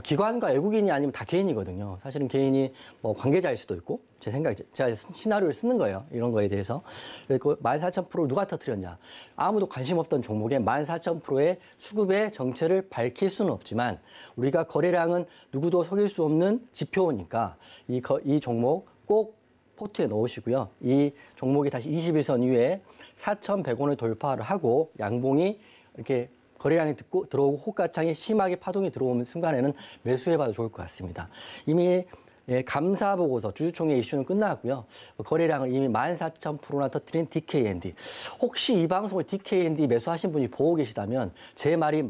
기관과 외국인이 아니면 다 개인이거든요. 사실은 개인이 관계자일 수도 있고 제 생각에 제가 시나리오를 쓰는 거예요. 이런 거에 대해서. 그리고 14,000%를 누가 터뜨렸냐. 아무도 관심 없던 종목에 14,000%의 수급의 정체를 밝힐 수는 없지만 우리가 거래량은 누구도 속일 수 없는 지표니까 이 종목 꼭 포트에 넣으시고요. 이 종목이 다시 21선 이후에 4,100원을 돌파를 하고 양봉이 이렇게 거래량이 들어오고 호가창이 심하게 파동이 들어오는 순간에는 매수해봐도 좋을 것 같습니다. 이미 예, 감사 보고서 주주총회 이슈는 끝났고요. 거래량을 이미 14,000%나 터뜨린 DKND. 혹시 이 방송을 DKND 매수하신 분이 보고 계시다면 제 말이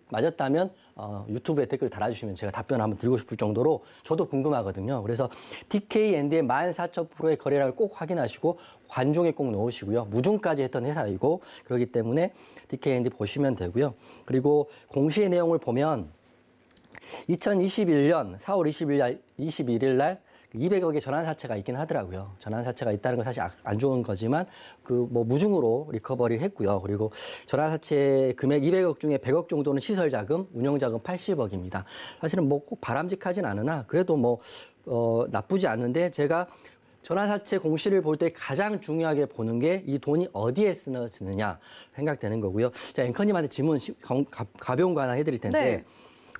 맞았다면 유튜브에 댓글 달아주시면 제가 답변을 한번 드리고 싶을 정도로 저도 궁금하거든요. 그래서 DKND의 14,000%의 거래량을 꼭 확인하시고 관종에 꼭 넣으시고요. 무중까지 했던 회사이고 그렇기 때문에 DKND 보시면 되고요. 그리고 공시의 내용을 보면 2021년 4월 21일 날 200억의 전환사채가 있긴 하더라고요. 전환사채가 있다는 건 사실 안 좋은 거지만 무중으로 리커버리를 했고요. 그리고 전환사채 금액 200억 중에 100억 정도는 시설자금, 운영자금 80억입니다. 사실은 꼭 바람직하진 않으나 그래도 나쁘지 않은데 제가 전환사채 공시를 볼 때 가장 중요하게 보는 게 이 돈이 어디에 쓰느냐 생각되는 거고요. 자, 앵커님한테 질문 가벼운 거 하나 해드릴 텐데 네.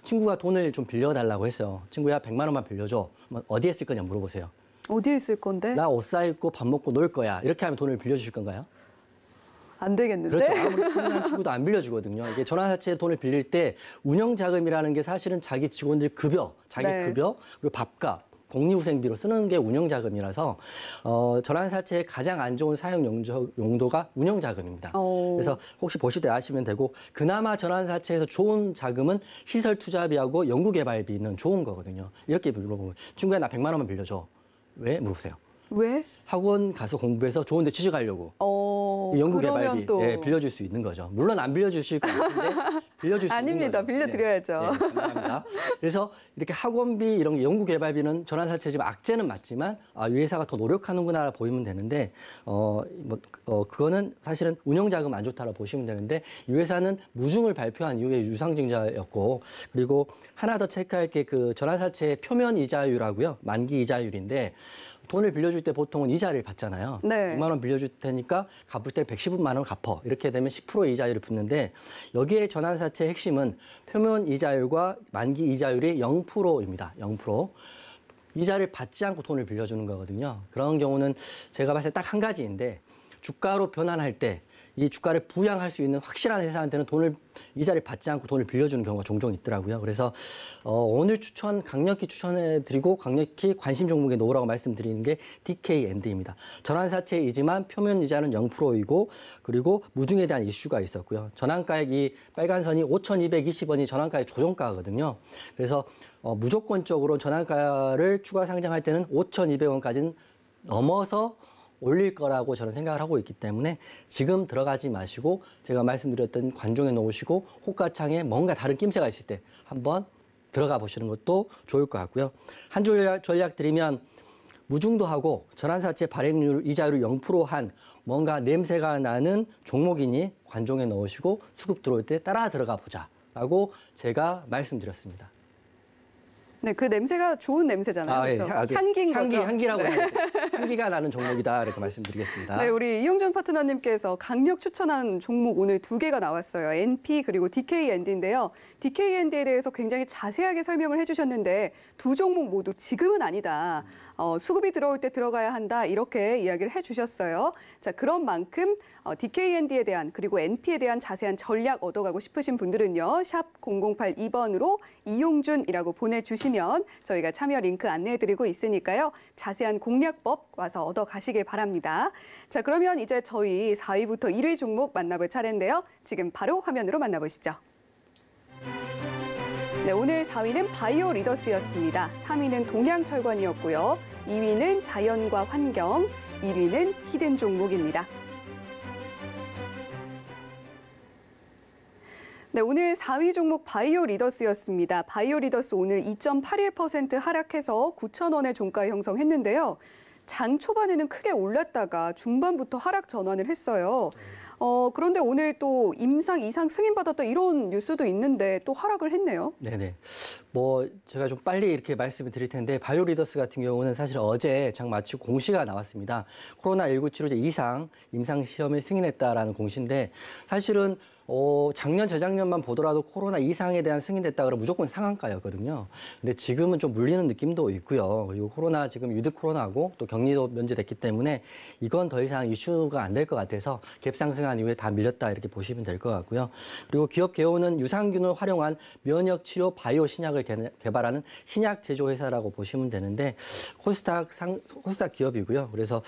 친구가 돈을 좀 빌려달라고 했어요. 친구야 100만 원만 빌려줘. 어디에 쓸 거냐 물어보세요. 어디에 쓸 건데? 나 옷 사입고 밥 먹고 놀 거야. 이렇게 하면 돈을 빌려주실 건가요? 안 되겠는데? 그렇죠. 아무리 친한 친구도 안 빌려주거든요. 이게 전환사채 돈을 빌릴 때 운영자금이라는 게 사실은 자기 직원들 급여, 자기 네. 급여, 그리고 밥값, 복리후생비로 쓰는 게 운영자금이라서 전환사채의 가장 안 좋은 사용 용도가 운영자금입니다. 그래서 혹시 보실 때 아시면 되고 그나마 전환사채에서 좋은 자금은 시설투자비하고 연구개발비는 좋은 거거든요. 이렇게 물어보면 친구야 나 100만 원만 빌려줘. 왜? 물어보세요. 왜? 학원 가서 공부해서 좋은 데 취직하려고. 연구개발비 또... 빌려줄 수 있는 거죠. 물론 안 빌려주실 것 같은데 빌려줄 수 있는 거죠. 아닙니다. 빌려드려야죠. 네, 감사합니다. 그래서 이렇게 학원비 이런 게 연구개발비는 전환사채 지금 악재는 맞지만 이 회사가 더 노력하는구나 보이면 되는데 그거는 사실은 운영자금 안 좋다고 보시면 되는데 이 회사는 무중을 발표한 이후에 유상증자였고 그리고 하나 더 체크할 게 그 전환사채 표면 이자율하고요. 만기 이자율인데 돈을 빌려줄 때 보통은 이자를 받잖아요. 네. 100만 원 빌려줄 테니까 갚을 때 110만 원 갚어. 이렇게 되면 10% 이자율이 붙는데 여기에 전환사채의 핵심은 표면 이자율과 만기 이자율이 0%입니다. 0%. 이자를 받지 않고 돈을 빌려주는 거거든요. 그런 경우는 제가 봤을 때 딱 한 가지인데 주가로 변환할 때 이 주가를 부양할 수 있는 확실한 회사한테는 이자를 받지 않고 돈을 빌려주는 경우가 종종 있더라고요. 그래서 오늘 강력히 추천해드리고 강력히 관심 종목에 놓으라고 말씀드리는 게 DKND입니다. 전환사채이지만 표면 이자는 0%이고 그리고 무중에 대한 이슈가 있었고요. 전환가액 이 빨간 선이 5,220원이 전환가액 조정가거든요. 그래서 무조건적으로 전환가를 추가 상장할 때는 5,200원까지는 넘어서 올릴 거라고 저는 생각을 하고 있기 때문에 지금 들어가지 마시고 제가 말씀드렸던 관종에 넣으시고 호가창에 뭔가 다른 낌새가 있을 때 한번 들어가 보시는 것도 좋을 것 같고요. 한 줄 전략 드리면 무중도 하고 전환사채 발행률 이자율을 0%한 뭔가 냄새가 나는 종목이니 관종에 넣으시고 수급 들어올 때 따라 들어가 보자라고 제가 말씀드렸습니다. 네, 그 냄새가 좋은 냄새잖아요. 그렇죠? 향기인 거죠. 향기라고 네. 향기가 나는 종목이다 이렇게 말씀드리겠습니다. 네, 우리 이용준 파트너님께서 강력 추천한 종목 오늘 2개가 나왔어요. NP 그리고 DKND인데요. DKND에 대해서 굉장히 자세하게 설명을 해주셨는데 두 종목 모두 지금은 아니다. 수급이 들어올 때 들어가야 한다. 이렇게 이야기를 해주셨어요. 자, 그런 만큼 DKND에 대한 그리고 NP에 대한 자세한 전략 얻어가고 싶으신 분들은요. 샵 0082번으로 이용준이라고 보내주시면 저희가 참여 링크 안내해드리고 있으니까요. 자세한 공략법 와서 얻어가시길 바랍니다. 자, 그러면 이제 저희 4위부터 1위 종목 만나볼 차례인데요. 지금 바로 화면으로 만나보시죠. 네, 오늘 4위는 바이오 리더스였습니다. 3위는 동양철관이었고요. 2위는 자연과 환경, 1위는 히든 종목입니다. 네, 오늘 4위 종목 바이오 리더스였습니다. 바이오 리더스 오늘 2.81% 하락해서 9,000원의 종가 형성했는데요. 장 초반에는 크게 올랐다가 중반부터 하락 전환을 했어요. 그런데 오늘 또 임상 이상 승인받았다 이런 뉴스도 있는데 또 하락을 했네요. 네네. 제가 좀 빨리 이렇게 말씀을 드릴 텐데 바이오 리더스 같은 경우는 사실 어제 장 마치고 공시가 나왔습니다. 코로나19 치료제 임상 시험을 승인했다라는 공시인데 사실은 작년, 재작년만 보더라도 코로나 이상에 대한 승인됐다 그러면 무조건 상한가였거든요. 근데 지금은 좀 물리는 느낌도 있고요. 그리고 코로나 지금 유드 코로나고 또 격리도 면제됐기 때문에 이건 더 이상 이슈가 안 될 것 같아서 갭 상승한 상승한 이후에 다 밀렸다 이렇게 보시면 될 것 같고요. 그리고 기업 개요는 유산균을 활용한 면역 치료 바이오 신약을 개발하는 신약 제조 회사라고 보시면 되는데 코스닥 기업이고요. 그래서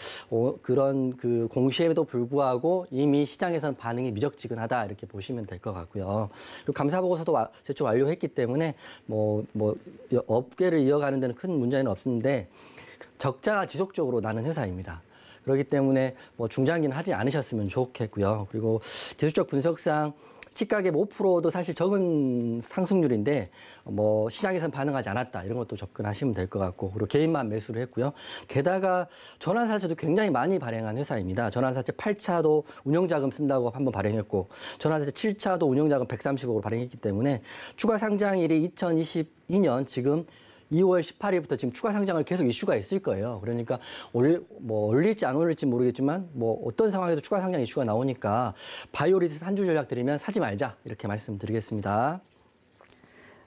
그런 그 공시에도 불구하고 이미 시장에서는 반응이 미적지근하다 이렇게 보시면 될 것 같고요. 그리고 감사 보고서도 제출 완료했기 때문에 뭐 업계를 이어가는 데는 큰 문제는 없는데 적자가 지속적으로 나는 회사입니다. 그렇기 때문에 뭐 중장기는 하지 않으셨으면 좋겠고요. 그리고 기술적 분석상 시가갭 5%도 사실 적은 상승률인데 뭐 시장에서는 반응하지 않았다 이런 것도 접근하시면 될 것 같고 그리고 개인만 매수를 했고요. 게다가 전환사채도 굉장히 많이 발행한 회사입니다. 전환사채 8차도 운용자금 쓴다고 한번 발행했고 전환사채 7차도 운용자금 130억으로 발행했기 때문에 추가 상장일이 2022년 지금 2월 18일부터 지금 추가 상장을 계속 이슈가 있을 거예요. 그러니까 올릴지 안 올릴지 모르겠지만 뭐 어떤 상황에도 추가 상장 이슈가 나오니까 바이오리더스 한 줄 전략 드리면 사지 말자 이렇게 말씀드리겠습니다.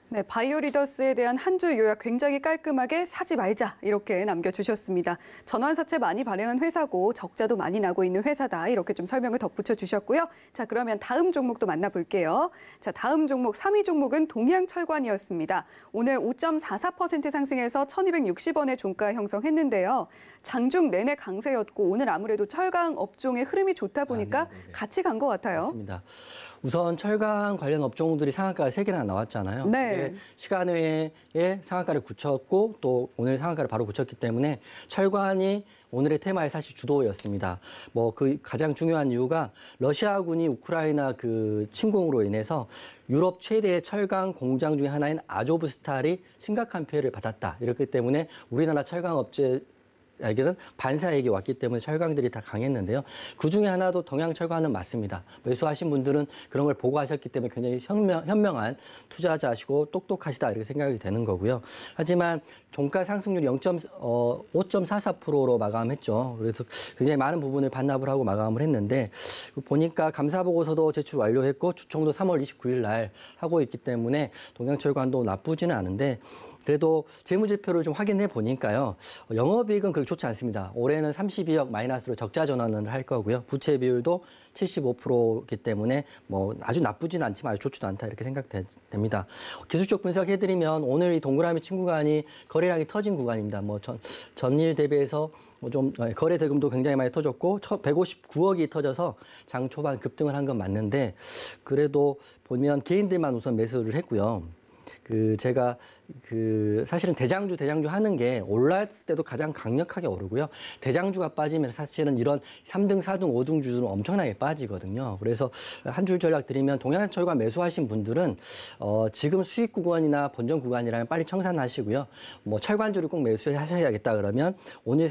네, 바이오리더스에 대한 한 줄 요약 굉장히 깔끔하게 사지 말자 이렇게 남겨주셨습니다. 전환사채 많이 발행한 회사고 적자도 많이 나고 있는 회사다 이렇게 좀 설명을 덧붙여 주셨고요. 자, 그러면 다음 종목도 만나볼게요. 자, 다음 종목 3위 종목은 동양철관이었습니다. 오늘 5.44% 상승해서 1,260원의 종가 형성했는데요. 장중 내내 강세였고 오늘 아무래도 철강 업종의 흐름이 좋다 보니까 같이 간 것 같아요. 맞습니다. 우선 철강 관련 업종들이 상한가가 3개나 나왔잖아요. 네. 시간 외에 상한가를 굳혔고 또 오늘 상한가를 바로 굳혔기 때문에 철관이 오늘의 테마의 사실 주도였습니다. 뭐 그 가장 중요한 이유가 러시아군이 우크라이나 그 침공으로 인해서 유럽 최대의 철강 공장 중에 하나인 아조브스탈이 심각한 피해를 받았다. 이렇기 때문에 우리나라 철강 업체 에게는 반사액이 왔기 때문에 철강들이 다 강했는데요. 그중에 하나도 동양철관은 맞습니다. 매수하신 분들은 그런 걸 보고 하셨기 때문에 굉장히 현명한 투자자시고 똑똑하시다 이렇게 생각이 되는 거고요. 하지만 종가 상승률이 5.44%로 마감했죠. 그래서 굉장히 많은 부분을 반납을 하고 마감을 했는데 보니까 감사 보고서도 제출 완료했고 주총도 3월 29일 날 하고 있기 때문에 동양철관도 나쁘지는 않은데 그래도 재무제표를 좀 확인해 보니까요. 영업이익은 그렇게 좋지 않습니다. 올해는 32억 마이너스로 적자 전환을 할 거고요. 부채 비율도 75%이기 때문에 뭐 아주 나쁘지는 않지만 아주 좋지도 않다 이렇게 생각됩니다. 기술적 분석해드리면 오늘 이 동그라미 친 구간이 거래량이 터진 구간입니다. 뭐 전일 대비해서 좀 거래 대금도 굉장히 많이 터졌고 159억이 터져서 장 초반 급등을 한 건 맞는데 그래도 보면 개인들만 우선 매수를 했고요. 제가 사실은 대장주 하는 게 올랐을 때도 가장 강력하게 오르고요. 대장주가 빠지면 사실은 이런 3등, 4등, 5등 주주는 엄청나게 빠지거든요. 그래서 한 줄 전략 드리면 동양철관 매수하신 분들은 지금 수익 구간이나 본전 구간이라면 빨리 청산하시고요. 뭐 철관주를 꼭 매수하셔야겠다 그러면 오늘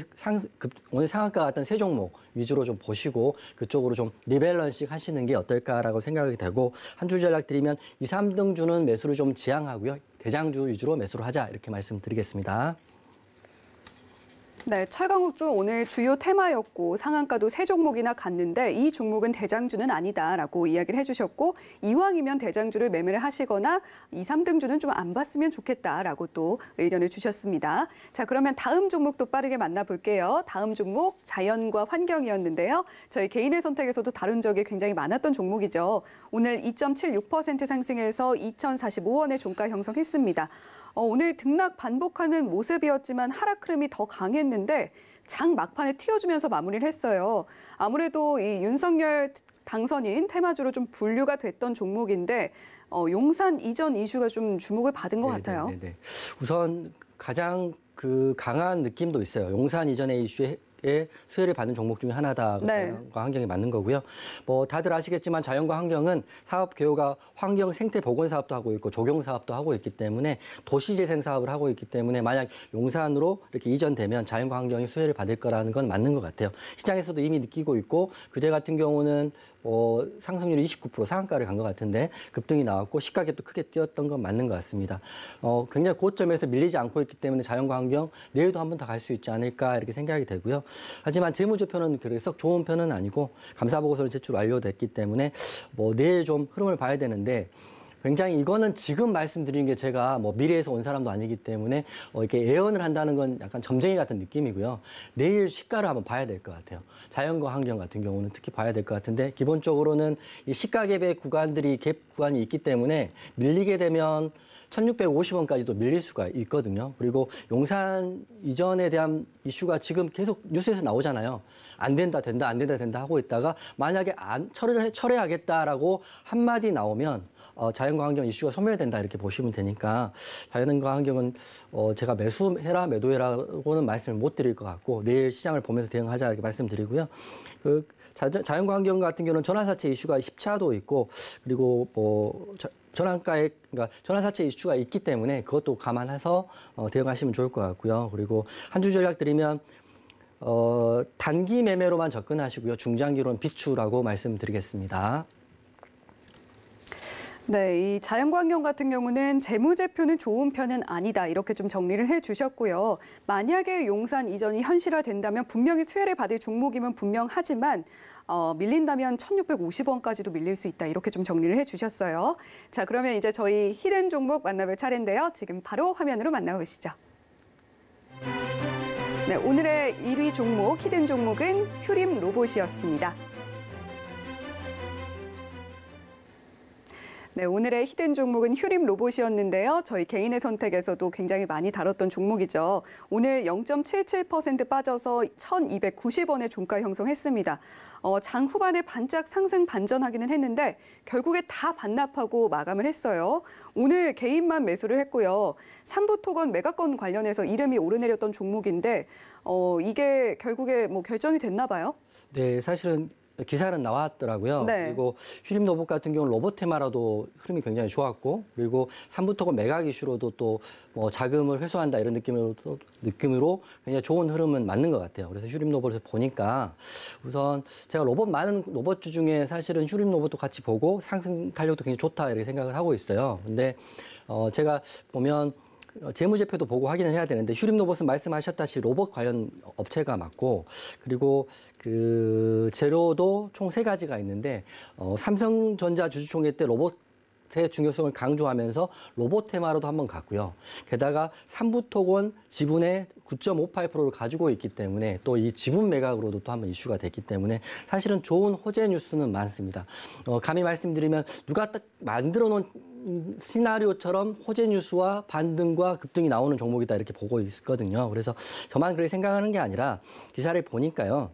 상한가 같은 세 종목 위주로 좀 보시고 그쪽으로 좀 리밸런싱 하시는 게 어떨까라고 생각이 되고 한 줄 전략 드리면 2, 3등 주는 매수를 좀 지양하고요. 대장주 위주로 매수를 하자 이렇게 말씀드리겠습니다. 네, 철강업종 오늘 주요 테마였고 상한가도 3종목이나 갔는데 이 종목은 대장주는 아니다라고 이야기를 해주셨고 이왕이면 대장주를 매매를 하시거나 2, 3등주는 좀 안 봤으면 좋겠다라고 또 의견을 주셨습니다. 자, 그러면 다음 종목도 빠르게 만나볼게요. 다음 종목 자연과 환경이었는데요. 저희 개인의 선택에서도 다룬 적이 굉장히 많았던 종목이죠. 오늘 2.76% 상승해서 2,045원의 종가 형성했습니다. 오늘 등락 반복하는 모습이었지만 하락 흐름이 더 강했는데 장 막판에 튀어주면서 마무리를 했어요. 아무래도 이 윤석열 당선인 테마주로 좀 분류가 됐던 종목인데 용산 이전 이슈가 좀 주목을 받은 것 같아요. 우선 가장 강한 느낌도 있어요. 용산 이전의 이슈에 수혜를 받는 종목 중에 하나다. 자연과 환경이 맞는 거고요. 뭐 다들 아시겠지만 자연과 환경은 사업 개요가 환경 생태 보건 사업도 하고 있고 조경 사업도 하고 있기 때문에 도시 재생 사업을 하고 있기 때문에 만약 용산으로 이렇게 이전되면 자연과 환경이 수혜를 받을 거라는 건 맞는 것 같아요. 시장에서도 이미 느끼고 있고 그제 같은 경우는 상승률이 29% 상한가를 간 것 같은데 급등이 나왔고 시가격도 크게 뛰었던 건 맞는 것 같습니다. 굉장히 고점에서 밀리지 않고 있기 때문에 자연과 환경 내일도 한 번 더 갈 수 있지 않을까 이렇게 생각이 되고요. 하지만 재무제표는 그렇게 썩 좋은 편은 아니고 감사보고서는 제출 완료됐기 때문에 내일 좀 흐름을 봐야 되는데 굉장히 이거는 지금 말씀드리는 게 제가 뭐 미래에서 온 사람도 아니기 때문에 이렇게 예언을 한다는 건 약간 점쟁이 같은 느낌이고요. 내일 시가를 한번 봐야 될 것 같아요. 자연과 환경 같은 경우는 특히 봐야 될 것 같은데 기본적으로는 이 시가 갭의 갭 구간이 있기 때문에 밀리게 되면 1,650원까지도 밀릴 수가 있거든요. 그리고 용산 이전에 대한 이슈가 지금 계속 뉴스에서 나오잖아요. 안 된다, 된다, 안 된다, 된다 하고 있다가 만약에 철회하겠다라고 한마디 나오면 자연과 환경 이슈가 소멸된다 이렇게 보시면 되니까 자연과 환경은 제가 매수해라, 매도해라고는 말씀을 못 드릴 것 같고 내일 시장을 보면서 대응하자 이렇게 말씀드리고요. 자연과 환경 같은 경우는 전환사채 이슈가 10차도 있고 그리고 뭐 전환가액, 그러니까 전환사채 이슈가 있기 때문에 그것도 감안해서 대응하시면 좋을 것 같고요. 그리고 한 주 전략 드리면 단기 매매로만 접근하시고요. 중장기로는 비추라고 말씀드리겠습니다. 네, 이 자연과 환경 같은 경우는 재무제표는 좋은 편은 아니다. 이렇게 좀 정리를 해주셨고요. 만약에 용산 이전이 현실화된다면 분명히 수혜를 받을 종목이면 분명하지만 밀린다면 1,650원까지도 밀릴 수 있다. 이렇게 좀 정리를 해주셨어요. 자, 그러면 이제 저희 히든 종목 만나볼 차례인데요. 지금 바로 화면으로 만나보시죠. 네, 오늘의 1위 종목, 히든 종목은 휴림 로봇이었습니다. 네, 오늘의 히든 종목은 휴림 로봇이었는데요. 저희 개인의 선택에서도 굉장히 많이 다뤘던 종목이죠. 오늘 0.77% 빠져서 1,290원의 종가 형성했습니다. 장 후반에 반짝 상승 반전하기는 했는데 결국에 다 반납하고 마감을 했어요. 오늘 개인만 매수를 했고요. 삼부토건 매각권 관련해서 이름이 오르내렸던 종목인데 이게 결국에 뭐 결정이 됐나 봐요? 네, 사실은 기사는 나왔더라고요. 네. 그리고 휴림 로봇 같은 경우는 로봇 테마라도 흐름이 굉장히 좋았고, 그리고 삼부토건 매각 이슈로도 또 뭐 자금을 회수한다 이런 느낌으로 굉장히 좋은 흐름은 맞는 것 같아요. 그래서 휴림 로봇을 보니까 우선 제가 많은 로봇주 중에 사실은 휴림 로봇도 같이 보고 상승 탄력도 굉장히 좋다 이렇게 생각을 하고 있어요. 근데 제가 보면 재무제표도 보고 확인을 해야 되는데 휴림 로봇은 말씀하셨다시피 로봇 관련 업체가 맞고 그리고 그 재료도 총 3가지가 있는데 삼성전자 주주총회 때 로봇의 중요성을 강조하면서 로봇 테마로도 한번 갔고요. 게다가 삼부토건 지분의 9.58%를 가지고 있기 때문에 또 이 지분 매각으로도 또 한번 이슈가 됐기 때문에 사실은 좋은 호재 뉴스는 많습니다. 감히 말씀드리면 누가 딱 만들어 놓은 시나리오처럼 호재 뉴스와 반등과 급등이 나오는 종목이다 이렇게 보고 있거든요. 그래서 저만 그렇게 생각하는 게 아니라 기사를 보니까요.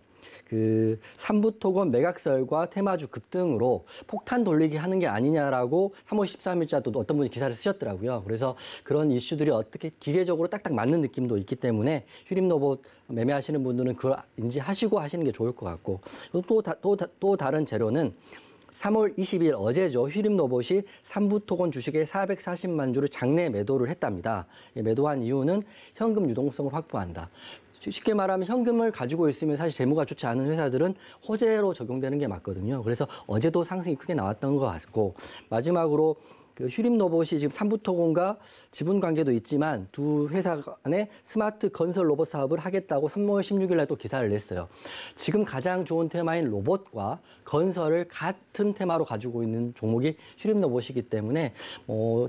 그 삼부토건 매각설과 테마주 급등으로 폭탄 돌리기 하는 게 아니냐라고 3월 13일자도 어떤 분이 기사를 쓰셨더라고요. 그래서 그런 이슈들이 어떻게 기계적으로 딱딱 맞는 느낌도 있기 때문에 휴림 로봇 매매하시는 분들은 그걸 인지하시고 하시는 게 좋을 것 같고 또 다른 재료는 3월 20일 어제죠. 휴림 로봇이 삼부토건 주식의 440만 주를 장내 매도를 했답니다. 매도한 이유는 현금 유동성을 확보한다. 쉽게 말하면 현금을 가지고 있으면 사실 재무가 좋지 않은 회사들은 호재로 적용되는 게 맞거든요. 그래서 어제도 상승이 크게 나왔던 것 같고 마지막으로 그 휴림 로봇이 지금 삼부토건과 지분 관계도 있지만 두 회사 간에 스마트 건설 로봇 사업을 하겠다고 3월 16일 날 또 기사를 냈어요. 지금 가장 좋은 테마인 로봇과 건설을 같은 테마로 가지고 있는 종목이 휴림 로봇이기 때문에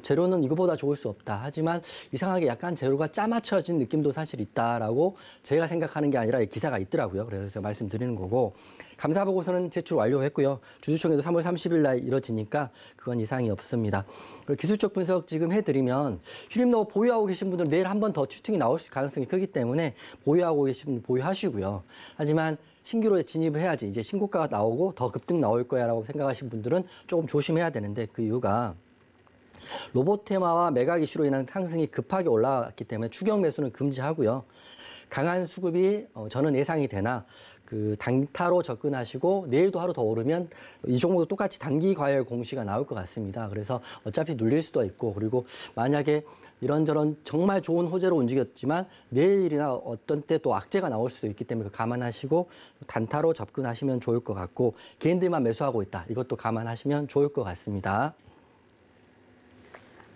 재료는 이거보다 좋을 수 없다. 하지만 이상하게 약간 재료가 짜맞춰진 느낌도 사실 있다라고 제가 생각하는 게 아니라 기사가 있더라고요. 그래서 제가 말씀드리는 거고 감사 보고서는 제출 완료했고요. 주주총회도 3월 30일 날 이뤄지니까 그건 이상이 없습니다. 그리고 기술적 분석 지금 해드리면 휴림 로봇 보유하고 계신 분들은 내일 한 번 더 추팅이 나올 가능성이 크기 때문에 보유하고 계신 분들 보유하시고요. 하지만 신규로 진입을 해야지 이제 신고가가 나오고 더 급등 나올 거야라고 생각하시는 분들은 조금 조심해야 되는데 그 이유가 로봇 테마와 매각 이슈로 인한 상승이 급하게 올라왔기 때문에 추격 매수는 금지하고요. 강한 수급이 저는 예상이 되나 그 단타로 접근하시고 내일도 하루 더 오르면 이 종목도 똑같이 단기 과열 공시가 나올 것 같습니다. 그래서 어차피 눌릴 수도 있고 그리고 만약에 이런저런 정말 좋은 호재로 움직였지만 내일이나 어떤 때 또 악재가 나올 수도 있기 때문에 감안하시고 단타로 접근하시면 좋을 것 같고 개인들만 매수하고 있다. 이것도 감안하시면 좋을 것 같습니다.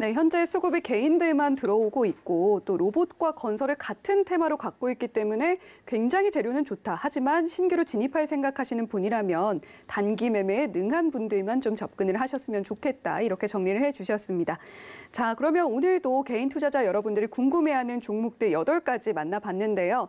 네, 현재 수급이 개인들만 들어오고 있고 또 로봇과 건설을 같은 테마로 갖고 있기 때문에 굉장히 재료는 좋다. 하지만 신규로 진입할 생각하시는 분이라면 단기 매매에 능한 분들만 좀 접근을 하셨으면 좋겠다. 이렇게 정리를 해주셨습니다. 자, 그러면 오늘도 개인 투자자 여러분들이 궁금해하는 종목들 8가지 만나봤는데요.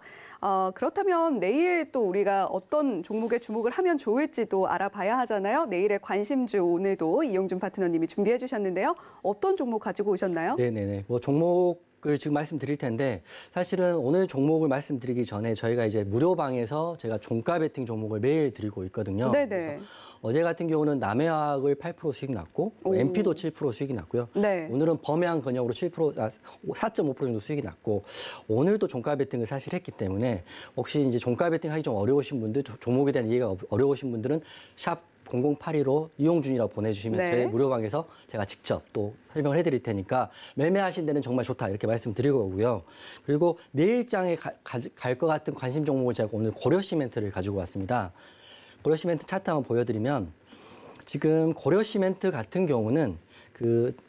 그렇다면 내일 또 우리가 어떤 종목에 주목을 하면 좋을지도 알아봐야 하잖아요. 내일의 관심주 오늘도 이용준 파트너님이 준비해 주셨는데요. 어떤 종목 가지고 오셨나요? 네네네. 뭐 종목을 지금 말씀드릴 텐데 사실은 오늘 종목을 말씀드리기 전에 저희가 이제 무료방에서 제가 종가 베팅 종목을 매일 드리고 있거든요. 네네. 그래서 어제 같은 경우는 남해화학을 8% 수익 났고 MP도 7% 수익이 났고요. 네. 오늘은 범해안 건영으로 4.5% 정도 수익이 났고 오늘도 종가 베팅을 사실 했기 때문에 혹시 이제 종가 베팅 하기 좀 어려우신 분들, 종목에 대한 이해가 어려우신 분들은 샵 0082로 이용준이라고 보내주시면 네. 제 무료방에서 제가 직접 또 설명을 해드릴 테니까 매매하신 데는 정말 좋다 이렇게 말씀드릴 거고요. 그리고 내일장에 갈 것 같은 관심 종목을 제가 오늘 고려시멘트를 가지고 왔습니다. 고려시멘트 차트 한번 보여드리면 지금 고려시멘트 같은 경우는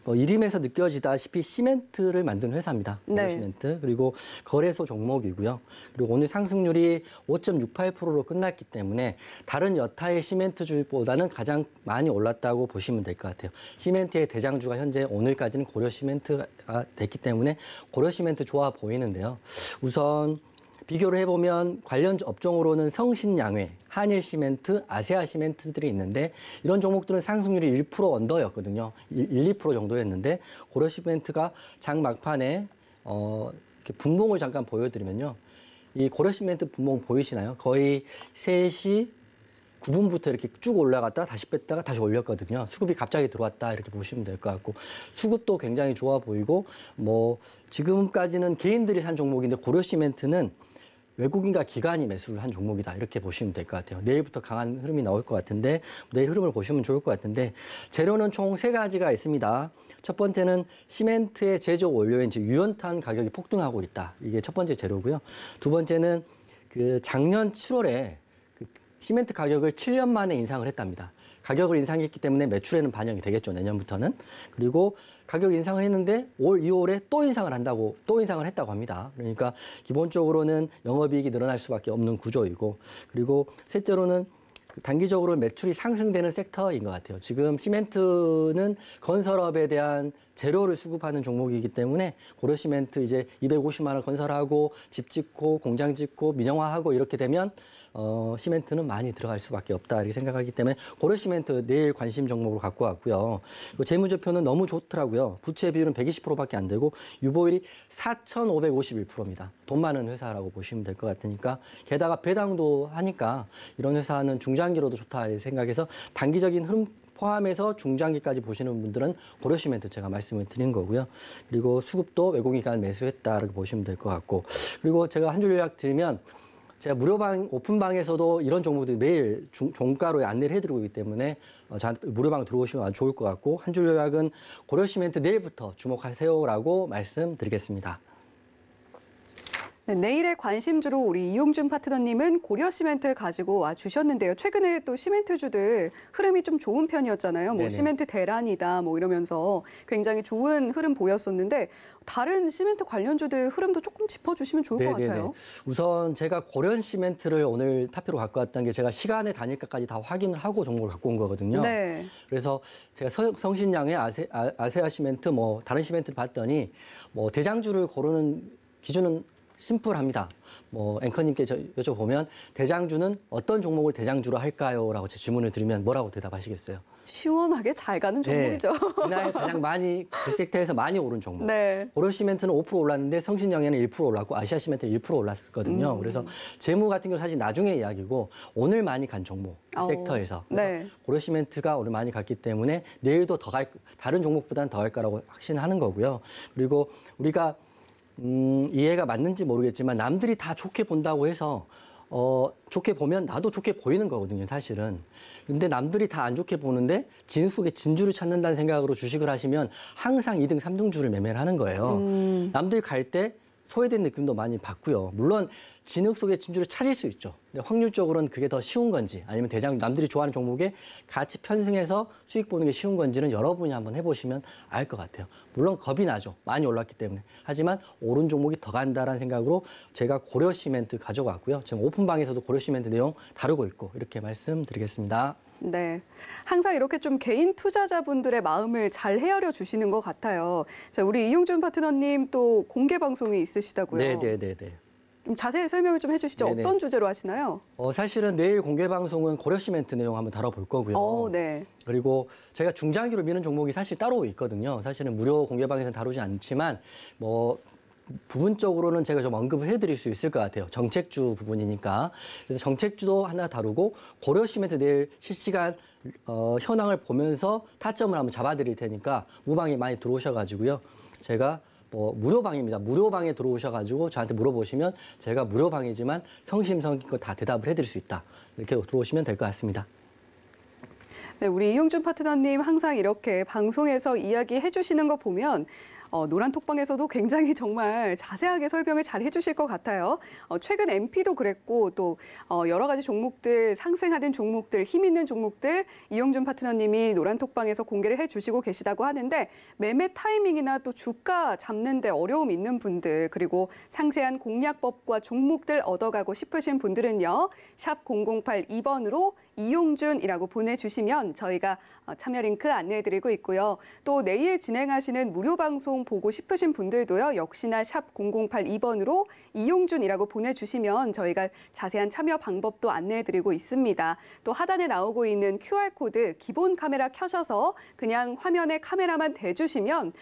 이름에서 느껴지다시피 시멘트를 만드는 회사입니다. 네. 고려시멘트. 그리고 거래소 종목이고요. 그리고 오늘 상승률이 5.68%로 끝났기 때문에 다른 여타의 시멘트주보다는 가장 많이 올랐다고 보시면 될 것 같아요. 시멘트의 대장주가 현재 오늘까지는 고려시멘트가 됐기 때문에 고려시멘트 좋아 보이는데요. 우선 비교를 해보면 관련 업종으로는 성신양회, 한일시멘트, 아세아시멘트들이 있는데 이런 종목들은 상승률이 1% 언더였거든요. 1~2% 정도였는데 고려시멘트가 장 막판에 이렇게 분봉을 잠깐 보여드리면요. 이 고려시멘트 분봉 보이시나요? 거의 3시 9분부터 이렇게 쭉 올라갔다가 다시 뺐다가 다시 올렸거든요. 수급이 갑자기 들어왔다 이렇게 보시면 될 것 같고 수급도 굉장히 좋아 보이고 뭐 지금까지는 개인들이 산 종목인데 고려시멘트는 외국인과 기관이 매수를 한 종목이다 이렇게 보시면 될 것 같아요. 내일부터 강한 흐름이 나올 것 같은데 내일 흐름을 보시면 좋을 것 같은데 재료는 총 3가지가 있습니다. 첫 번째는 시멘트의 제조 원료인 유연탄 가격이 폭등하고 있다. 이게 첫 번째 재료고요. 두 번째는 작년 7월에 시멘트 가격을 7년 만에 인상을 했답니다. 가격을 인상했기 때문에 매출에는 반영이 되겠죠, 내년부터는. 그리고 가격 인상을 했는데 올 2월에 또 인상을 했다고 합니다. 그러니까 기본적으로는 영업이익이 늘어날 수밖에 없는 구조이고 그리고 셋째로는 단기적으로 매출이 상승되는 섹터인 것 같아요. 지금 시멘트는 건설업에 대한 재료를 수급하는 종목이기 때문에 고려시멘트 이제 250만 원 건설하고 집 짓고 공장 짓고 민영화하고 이렇게 되면 시멘트는 많이 들어갈 수밖에 없다 이렇게 생각하기 때문에 고려시멘트 내일 관심 종목으로 갖고 왔고요. 재무제표는 너무 좋더라고요. 부채 비율은 120%밖에 안 되고 유보율이 4,551%입니다. 돈 많은 회사라고 보시면 될 것 같으니까 게다가 배당도 하니까 이런 회사는 중장기로도 좋다 이렇게 생각해서 단기적인 흐름 포함해서 중장기까지 보시는 분들은 고려시멘트 제가 말씀을 드린 거고요. 그리고 수급도 외국인간 매수했다라고 보시면 될 것 같고 그리고 제가 한 줄 요약 드리면 제가 무료방, 오픈방에서도 이런 종목들이 매일 종가로 안내를 해드리고 있기 때문에 무료방 들어오시면 아주 좋을 것 같고 한 줄 요약은 고려시멘트 내일부터 주목하세요라고 말씀드리겠습니다. 네, 내일의 관심주로 우리 이용준 파트너님은 고려시멘트 가지고 와 주셨는데요. 최근에 또 시멘트주들 흐름이 좀 좋은 편이었잖아요. 뭐 네네. 시멘트 대란이다 뭐 이러면서 굉장히 좋은 흐름 보였었는데 다른 시멘트 관련주들 흐름도 조금 짚어주시면 좋을 것 같아요. 우선 제가 고려시멘트를 오늘 타표로 갖고 왔던 게 제가 시간의 단일가까지 다 확인을 하고 종목을 갖고 온 거거든요. 네. 그래서 제가 성신양의 아세아시멘트 뭐 다른 시멘트를 봤더니 뭐 대장주를 고르는 기준은 심플합니다. 뭐 앵커님께 여쭤보면 대장주는 어떤 종목을 대장주로 할까요? 라고 제 질문을 드리면 뭐라고 대답하시겠어요? 시원하게 잘 가는 종목이죠. 네, 이날 가장 많이 그 섹터에서 많이 오른 종목. 네. 고려시멘트는 5% 올랐는데 성신영에는 1% 올랐고 아시아시멘트는 1% 올랐거든요. 그래서 재무 같은 경우 사실 나중에 이야기고 오늘 많이 간 종목 섹터에서 네. 고려시멘트가 오늘 많이 갔기 때문에 내일도 다른 종목보다는 더 갈 거라고 확신하는 거고요. 그리고 우리가 이해가 맞는지 모르겠지만 남들이 다 좋게 본다고 해서 좋게 보면 나도 좋게 보이는 거거든요, 사실은. 근데 남들이 다 안 좋게 보는데 진 속에 진주를 찾는다는 생각으로 주식을 하시면 항상 2등, 3등주를 매매를 하는 거예요. 남들 갈 때 소외된 느낌도 많이 받고요. 물론 진흙 속의 진주를 찾을 수 있죠. 근데 확률적으로는 그게 더 쉬운 건지 아니면 남들이 좋아하는 종목에 같이 편승해서 수익 보는 게 쉬운 건지는 여러분이 한번 해보시면 알 것 같아요. 물론 겁이 나죠. 많이 올랐기 때문에. 하지만 오른 종목이 더 간다라는 생각으로 제가 고려 시멘트 가져왔고요. 지금 오픈방에서도 고려 시멘트 내용 다루고 있고 이렇게 말씀드리겠습니다. 네, 항상 이렇게 좀 개인 투자자분들의 마음을 잘 헤아려 주시는 것 같아요. 자, 우리 이용준 파트너님 또 공개 방송이 있으시다고요? 네네네네. 좀 자세히 설명을 좀 해주시죠. 네네. 어떤 주제로 하시나요? 사실은 내일 공개 방송은 고려 시멘트 내용 한번 다뤄볼 거고요. 네. 그리고 제가 중장기로 미는 종목이 사실 따로 있거든요. 사실은 무료 공개방에서는 다루지 않지만 부분적으로는 제가 좀 언급을 해드릴 수 있을 것 같아요. 정책주 부분이니까. 그래서 정책주도 하나 다루고 고려 시멘트 내일 실시간 현황을 보면서 타점을 한번 잡아드릴 테니까 무방에 많이 들어오셔가지고요. 제가 무료방입니다. 무료방에 들어오셔가지고 저한테 물어보시면 제가 무료방이지만 성심성의껏 다 대답을 해드릴 수 있다. 이렇게 들어오시면 될 것 같습니다. 네, 우리 이용준 파트너님 항상 이렇게 방송에서 이야기해 주시는 거 보면 노란톡방에서도 굉장히 정말 자세하게 설명을 잘 해주실 것 같아요. 최근 MP도 그랬고 또 여러 가지 종목들, 상승하는 종목들, 힘 있는 종목들 이용준 파트너님이 노란톡방에서 공개를 해주시고 계시다고 하는데 매매 타이밍이나 또 주가 잡는 데 어려움 있는 분들 그리고 상세한 공략법과 종목들 얻어가고 싶으신 분들은요. 샵 0082번으로 이용준이라고 보내주시면 저희가 참여 링크 안내해드리고 있고요. 또 내일 진행하시는 무료 방송 보고 싶으신 분들도요. 역시나 샵 0082번으로 이용준이라고 보내주시면 저희가 자세한 참여 방법도 안내해드리고 있습니다. 또 하단에 나오고 있는 QR코드 기본 카메라 켜셔서 그냥 화면에 카메라만 대주시면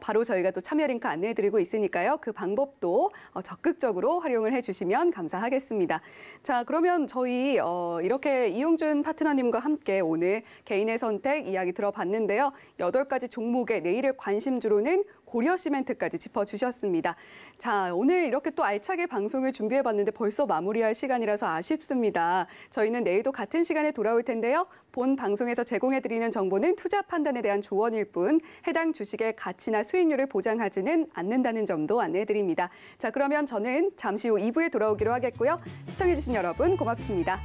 바로 저희가 또 참여 링크 안내해드리고 있으니까요. 그 방법도 적극적으로 활용을 해주시면 감사하겠습니다. 자, 그러면 저희 이렇게 이용준 파트너님과 함께 오늘 개인의 선택 이야기 들어봤는데요. 8가지 종목의 내일의 관심주로는 고려 시멘트까지 짚어주셨습니다. 자, 오늘 이렇게 또 알차게 방송을 준비해봤는데 벌써 마무리할 시간이라서 아쉽습니다. 저희는 내일도 같은 시간에 돌아올 텐데요. 본 방송에서 제공해드리는 정보는 투자 판단에 대한 조언일 뿐 해당 주식의 가치나 수익률을 보장하지는 않는다는 점도 안내해드립니다. 자, 그러면 저는 잠시 후 2부에 돌아오기로 하겠고요. 시청해주신 여러분 고맙습니다.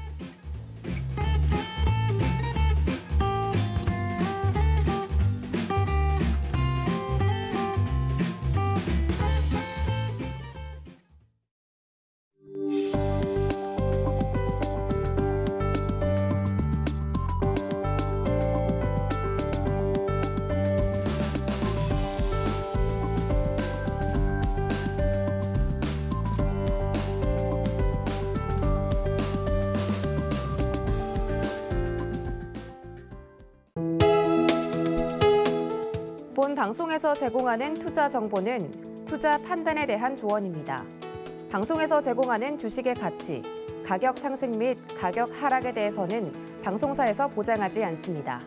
본 방송에서 제공하는 투자 정보는 투자 판단에 대한 조언입니다. 방송에서 제공하는 주식의 가치, 가격 상승 및 가격 하락에 대해서는 방송사에서 보장하지 않습니다.